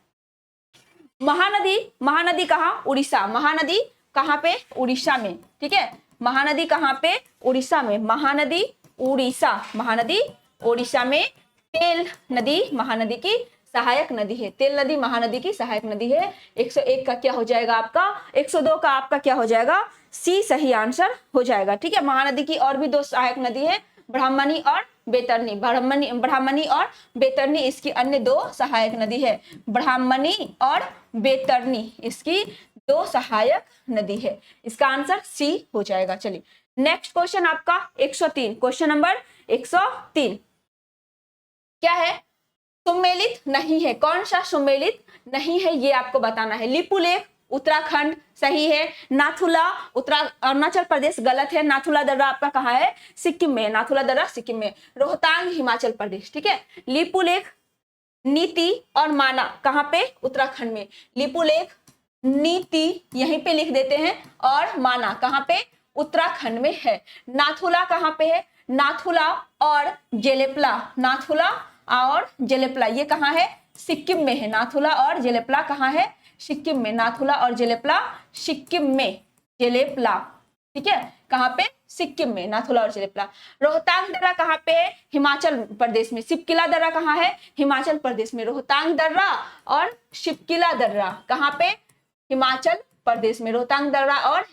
महानदी, महानदी कहाँ, उड़ीसा। महानदी कहाँ पे, उड़ीसा में, ठीक है। महानदी कहाँ पे, उड़ीसा में। महानदी उड़ीसा, महानदी उड़ीसा में। तेल नदी महानदी की सहायक नदी है। तेल नदी महानदी की सहायक नदी है। 101 का क्या हो जाएगा आपका, 102 का आपका क्या हो जाएगा, सी सही आंसर हो जाएगा, ठीक है। महानदी की और भी दो सहायक नदी है, ब्राह्मणी और बैतरणी। ब्राह्मणी और बैतरणी इसकी अन्य दो सहायक नदी है। ब्राह्मणी और बैतरणी इसकी दो सहायक नदी है। इसका आंसर सी हो जाएगा। चलिए नेक्स्ट क्वेश्चन आपका 103, क्वेश्चन नंबर 103 क्या है, सुमेलित नहीं है। कौन सा सुमेलित नहीं है ये आपको बताना है। लिपुलेख उत्तराखंड सही है। नाथुला अरुणाचल प्रदेश गलत है। नाथुला दर्रा आपका कहाँ है, सिक्किम में। नाथुला दर्रा सिक्किम में। रोहतांग हिमाचल प्रदेश, ठीक है। लिपुलेख, नीति और माना कहाँ पे, उत्तराखंड में। लिपुलेख, नीति यहीं पे लिख देते हैं और माना कहाँ पे, उत्तराखंड में है। नाथुला कहाँ पे है, नाथुला और जेलेपला, नाथुला और जेलेपला ये कहाँ है, सिक्किम में है। नाथुला और जेलेपला कहाँ है, सिक्किम में। नाथुला और जेलेपला सिक्किम में, जेलेपला, ठीक है, कहाँ पे, सिक्किम में। नाथुला और जेलेपला। रोहतांग दर्रा कहाँ पे है, हिमाचल प्रदेश में। शिपकिला दर्रा कहाँ है, हिमाचल प्रदेश में। रोहतांग दर्रा और शिपकिला दर्रा कहाँ पे, हिमाचल प्रदेश में। रोहतांग दर्रा और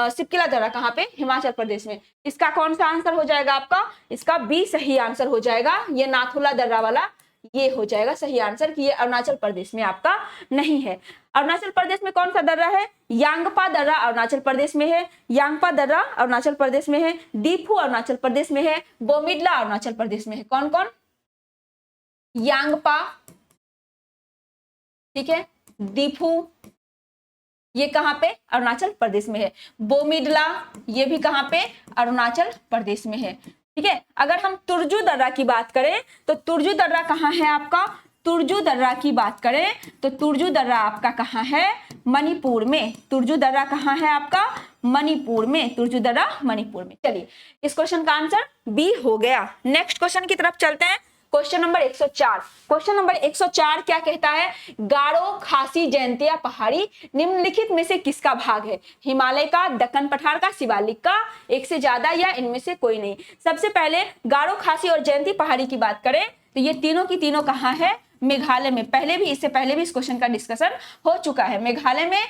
शिपकिला दर्रा कहाँ पे, हिमाचल प्रदेश में। इसका कौन सा आंसर हो जाएगा आपका, इसका बी सही आंसर हो जाएगा। ये नाथुला दर्रा वाला ये हो जाएगा सही आंसर कि ये अरुणाचल प्रदेश में आपका नहीं है। अरुणाचल प्रदेश में कौन सा दर्रा है, यांगपा दर्रा अरुणाचल प्रदेश में है। यांगपा दर्रा अरुणाचल प्रदेश में है। दीफू अरुणाचल प्रदेश में है। बोमिडला अरुणाचल प्रदेश में है। कौन कौन, यांगपा, ठीक है, दीफू ये कहाँ पे, अरुणाचल प्रदेश में है। बोमिडला ये भी कहाँ पे, अरुणाचल प्रदेश में है, ठीक है। अगर हम तुरजू दर्रा की बात करें तो तुरजू दर्रा कहाँ है आपका, तुरजू दर्रा की बात करें तो तुरजू दर्रा आपका कहाँ है, मणिपुर में। तुरजू दर्रा कहाँ है आपका, मणिपुर में। तुरजू दर्रा मणिपुर में। चलिए इस क्वेश्चन का आंसर बी हो गया। नेक्स्ट क्वेश्चन की तरफ चलते हैं। Question number 104। क्वेश्चन नंबर 104 क्या कहता है, गारो खासी जयंतिया पहाड़ी निम्नलिखित में से किसका भाग है। हिमालय का, दक्कन पठार का, शिवालिक का, एक से ज्यादा या इनमें से कोई नहीं। सबसे पहले गारो खासी और जयंती पहाड़ी की बात करें तो ये तीनों की तीनों कहाँ है, मेघालय में। पहले भी, इससे पहले भी इस क्वेश्चन का डिस्कशन हो चुका है। मेघालय में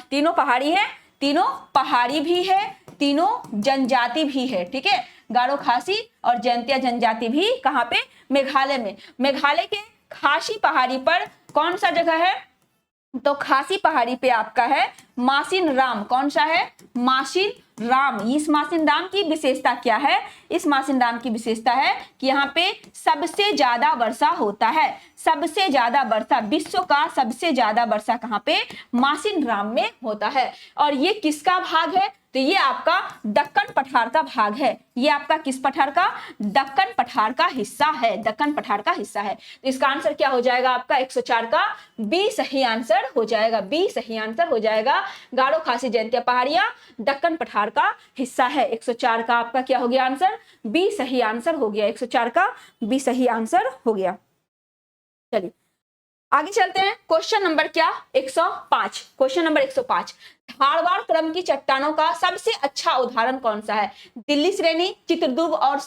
तीनों पहाड़ी है, तीनों पहाड़ी भी है, तीनों जनजाति भी है, ठीक है। गारो खासी और जयंतिया जनजाति भी कहाँ पे, मेघालय में। मेघालय के खासी पहाड़ी पर कौन सा जगह है, तो खासी पहाड़ी पे आपका है मासिन राम। कौन सा है, मासिन राम। इस मासिन राम की विशेषता क्या है, इस मासिन राम की विशेषता है कि यहाँ पे सबसे ज्यादा वर्षा होता है। सबसे ज्यादा वर्षा, विश्व का सबसे ज्यादा वर्षा कहाँ पे, मासिन राम में होता है। और ये किसका भाग है, तो ये आपका दक्कन पठार का भाग है। ये आपका किस पठार का, दक्कन पठार का हिस्सा है। दक्कन पठार का हिस्सा है। तो इसका आंसर क्या हो जाएगा आपका, 104 का बी सही आंसर हो जाएगा। बी सही आंसर हो जाएगा। गारो खासी जयंतिया पहाड़ियां दक्कन पठार का हिस्सा है। 104 का आपका क्या हो गया आंसर, बी सही आंसर हो गया। 104 का बी सही आंसर हो गया। चलिए आगे चलते हैं। क्वेश्चन नंबर क्या, 105। क्वेश्चन नंबर 105, धारवाड़ क्रम की चट्टानों का सबसे अच्छा उदाहरण कौन सा है। दिल्ली श्रेणी, चित्रदुर्ग और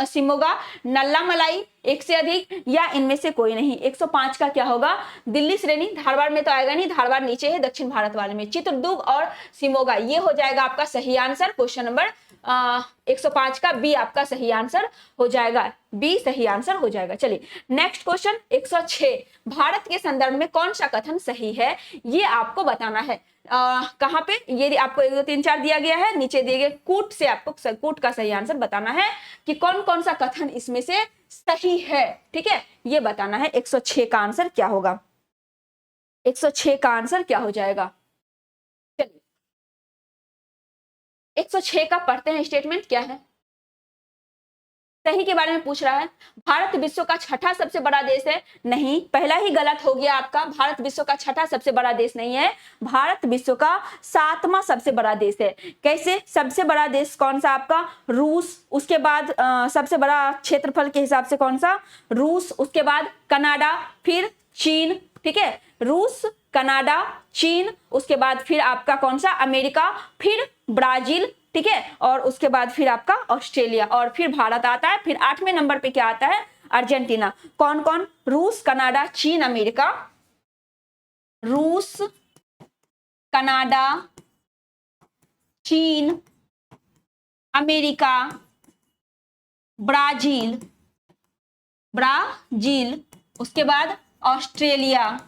शिमोगा, नल्ला मलाई, एक से अधिक या इनमें से कोई नहीं। 105 का क्या होगा, दिल्ली श्रेणी, धारवाड़ में तो आएगा नहीं, धारवाड़ नीचे है दक्षिण भारत वाले में। चित्रदुर्ग और शिमोगा ये हो जाएगा आपका सही आंसर। क्वेश्चन नंबर 105 का बी आपका सही आंसर हो जाएगा, बी सही आंसर हो जाएगा। चलिए नेक्स्ट क्वेश्चन 106, भारत के संदर्भ में कौन सा कथन सही है, ये आपको बताना है। कहाँ पे, ये आपको 1 2 3 4 दिया गया है, नीचे दिए गए कूट से आपको कूट का सही आंसर बताना है कि कौन कौन सा कथन इसमें से सही है। ठीक है, ये बताना है। 106 का आंसर क्या होगा, 106 का आंसर क्या हो जाएगा। चलिए 106 का पढ़ते हैं, स्टेटमेंट क्या है। सही के बारे में पूछ रहा है। भारत विश्व का छठा सबसे बड़ा देश है, नहीं, पहला ही गलत हो गया आपका। भारत विश्व का छठा सबसे बड़ा देश नहीं है, भारत विश्व का 7वां सबसे बड़ा देश है। कैसे, सबसे बड़ा देश कौन सा आपका, रूस, उसके बाद सबसे बड़ा क्षेत्रफल के हिसाब से कौन सा, रूस, उसके बाद कनाडा, फिर चीन। ठीक है, रूस, कनाडा, चीन, उसके बाद फिर आपका कौन सा, अमेरिका, फिर ब्राजील। ठीक है, और उसके बाद फिर आपका ऑस्ट्रेलिया, और फिर भारत आता है। फिर 8वें नंबर पे क्या आता है, अर्जेंटीना। कौन कौन, रूस, कनाडा, चीन, अमेरिका, रूस, कनाडा, चीन, अमेरिका, ब्राजील, उसके बाद ऑस्ट्रेलिया।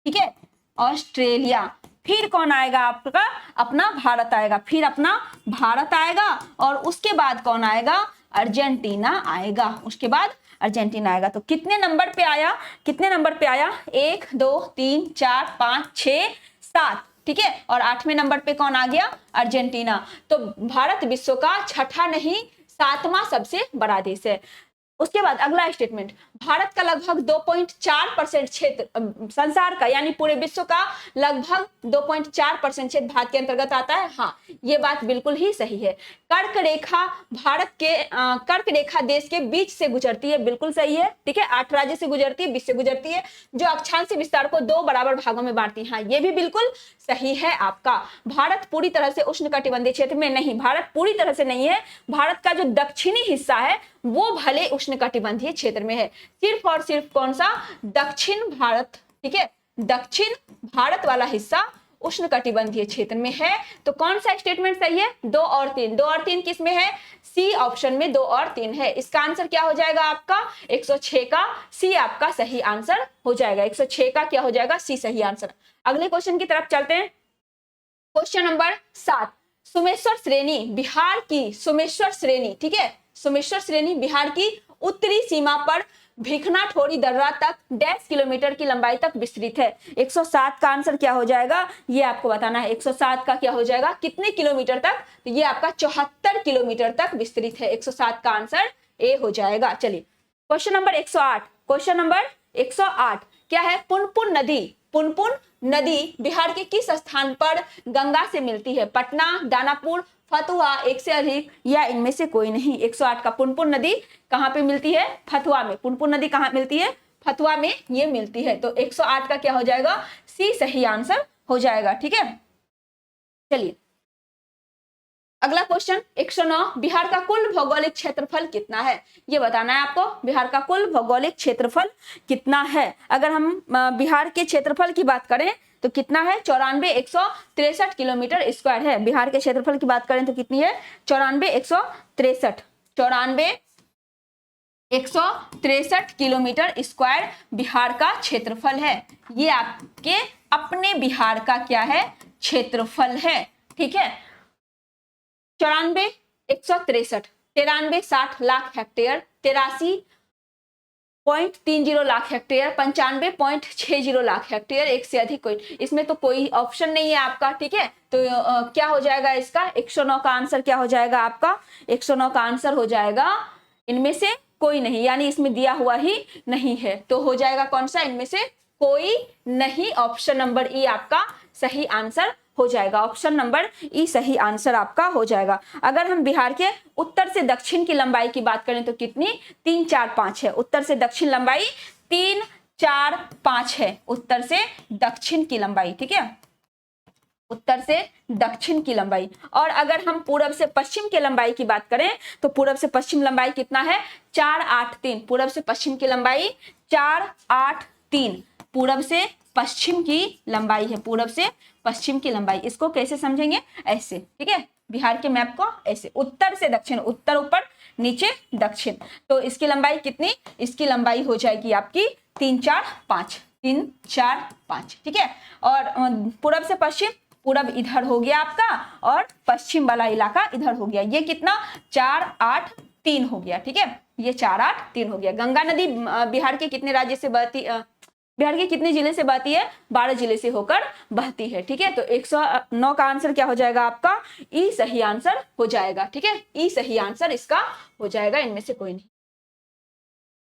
ठीक है, ऑस्ट्रेलिया, फिर कौन आएगा आपका, अपना भारत आएगा, फिर अपना भारत आएगा, और उसके बाद कौन आएगा, अर्जेंटीना आएगा, उसके बाद अर्जेंटीना आएगा। तो कितने नंबर पे आया, कितने नंबर पे आया, 1 2 3 4 5 6 7। ठीक है, और 8वें नंबर पे कौन आ गया, अर्जेंटीना। तो भारत विश्व का छठा नहीं 7वां सबसे बड़ा देश है। उसके बाद अगला स्टेटमेंट, भारत का लगभग 2.4% क्षेत्र संसार का, यानी पूरे विश्व का लगभग 2.4% क्षेत्र भारत के अंतर्गत आता है। हाँ, ये बात बिल्कुल ही सही है। कर्क रेखा भारत के कर्क रेखा देश के बीच से गुजरती है, बिल्कुल सही है। ठीक है, 8 राज्य से गुजरती है, बीच से गुजरती है, जो अक्षांशीय विस्तार को 2 बराबर भागों में बांटती है। हाँ, ये भी बिल्कुल सही है आपका। भारत पूरी तरह से उष्णकटिबंधीय क्षेत्र में नहीं, भारत पूरी तरह से नहीं है, भारत का जो दक्षिणी हिस्सा है वो भले उष्णकटिबंधीय क्षेत्र में है, सिर्फ और सिर्फ कौन सा, दक्षिण भारत। ठीक है, दक्षिण भारत वाला हिस्सा उष्णकटिबंधीय क्षेत्र में है। तो कौन सा स्टेटमेंट सही है, 2 और 3, 2 और 3 किस में है, सी ऑप्शन में 2 और 3 है। इसका आंसर क्या हो जाएगा आपका, 106 का सी आपका सही आंसर हो जाएगा। 106 का क्या हो जाएगा, सी सही आंसर। अगले क्वेश्चन की तरफ चलते हैं। क्वेश्चन नंबर 7, सोमेश्वर श्रेणी बिहार की, सोमेश्वर श्रेणी, ठीक है, सोमेश्वर श्रेणी बिहार की उत्तरी सीमा पर भिखना ठोरी दर्रा तक डैश किलोमीटर की लंबाई तक विस्तृत है। 107 का आंसर क्या हो जाएगा, ये आपको बताना है। 107 का क्या हो जाएगा, कितने किलोमीटर तक, तो ये आपका 74 किलोमीटर तक विस्तृत है। 107 का आंसर ए हो जाएगा। चलिए क्वेश्चन नंबर 108, क्वेश्चन नंबर 108 क्या है, पुनपुन नदी, पुनपुन नदी बिहार के किस स्थान पर गंगा से मिलती है, पटना, दानापुर, फतुहा, एक से अधिक, या इनमें से कोई नहीं। 108 का पुनपुन नदी कहां पे मिलती है, फतुहा में। पुनपुन नदी कहां मिलती है, फतुहा में ये मिलती है। तो 108 का क्या हो जाएगा, सी सही आंसर हो जाएगा। ठीक है, चलिए अगला क्वेश्चन 109, बिहार का कुल भौगोलिक क्षेत्रफल कितना है, ये बताना है आपको। बिहार का कुल भौगोलिक क्षेत्रफल कितना है। अगर हम बिहार के क्षेत्रफल की बात करें तो कितना है, 94,163 किलोमीटर स्क्वायर है। बिहार के क्षेत्रफल की बात करें तो कितनी है, 94,163, 94,163 किलोमीटर स्क्वायर बिहार का क्षेत्रफल है। ये आपके अपने बिहार का क्या है, क्षेत्रफल है। ठीक है, 94,163, 93,60 lakh hectare, 83.30 lakh hectare, 95.60 lakh hectare, एक से अधिक कोई, इसमें तो कोई ऑप्शन नहीं है आपका। ठीक है, तो क्या हो जाएगा इसका, 109 का आंसर क्या हो जाएगा आपका, 109 का आंसर हो जाएगा इनमें से कोई नहीं, यानी इसमें दिया हुआ ही नहीं है। तो हो जाएगा कौन सा, इनमें से कोई नहीं, ऑप्शन नंबर ई आपका सही आंसर हो जाएगा। ऑप्शन नंबर ई सही आंसर आपका हो जाएगा। अगर हम बिहार के उत्तर से दक्षिण की लंबाई की बात करें तो कितनी, 3 4 5 है। उत्तर से दक्षिण लंबाई 3 4 5 है, उत्तर से दक्षिण की लंबाई। ठीक है, उत्तर से दक्षिण की लंबाई। और अगर हम पूरब से पश्चिम की लंबाई की बात करें तो पूरब से पश्चिम लंबाई कितना है, 4 8 3। पूरब से पश्चिम की लंबाई 4 8 3, पूरब से पश्चिम की लंबाई है, पूरब से पश्चिम की लंबाई। इसको कैसे समझेंगे, ऐसे। ठीक है, बिहार के मैप को ऐसे उत्तर से दक्षिण, उत्तर ऊपर नीचे दक्षिण। तो इसकी लंबाई कितनी, इसकी लंबाई हो जाएगी आपकी 3 4 5, 3 4 5, ठीक है। और पूरब से पश्चिम, पूरब इधर हो गया आपका और पश्चिम वाला इलाका इधर हो गया। ये कितना 4 8 3 हो गया, ठीक है। ये 4 8 3 हो गया। गंगा नदी बिहार के कितने राज्य से बहती, बिहार के कितने जिले से बहती है, 12 जिले से होकर बहती है, ठीक है। तो 109 का आंसर क्या हो जाएगा आपका, ई सही आंसर हो जाएगा, ठीक है। ई सही आंसर इसका हो जाएगा, इनमें से कोई नहीं।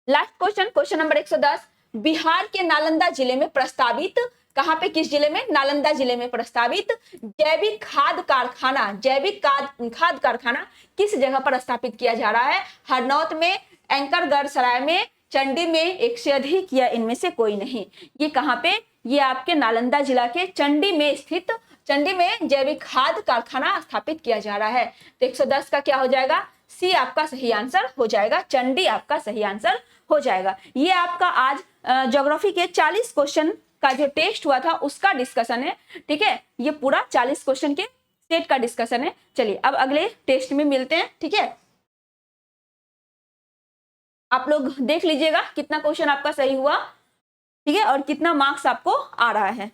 Last question, question number 110, Bihar के नालंदा जिले में प्रस्तावित, कहां पे, किस जिले में, नालंदा जिले में प्रस्तावित जैविक खाद कारखाना, जैविक खाद कारखाना किस जगह पर स्थापित किया जा रहा है। हरनौत में, एंकरगढ़ सराय में, चंडी में, एक से अधिक या इनमें से कोई नहीं। ये कहां पे, ये आपके नालंदा जिला के चंडी में स्थित, चंडी में जैविक खाद कारखाना स्थापित किया जा रहा है। तो 110 का क्या हो जाएगा, सी आपका सही आंसर हो जाएगा, चंडी आपका सही आंसर हो जाएगा। ये आपका आज ज्योग्राफी के 40 क्वेश्चन का जो टेस्ट हुआ था उसका डिस्कशन है, ठीक है। ये पूरा 40 क्वेश्चन के सेट का डिस्कशन है। चलिए अब अगले टेस्ट में मिलते हैं, ठीक है। आप लोग देख लीजिएगा कितना क्वेश्चन आपका सही हुआ, ठीक है, और कितना मार्क्स आपको आ रहा है।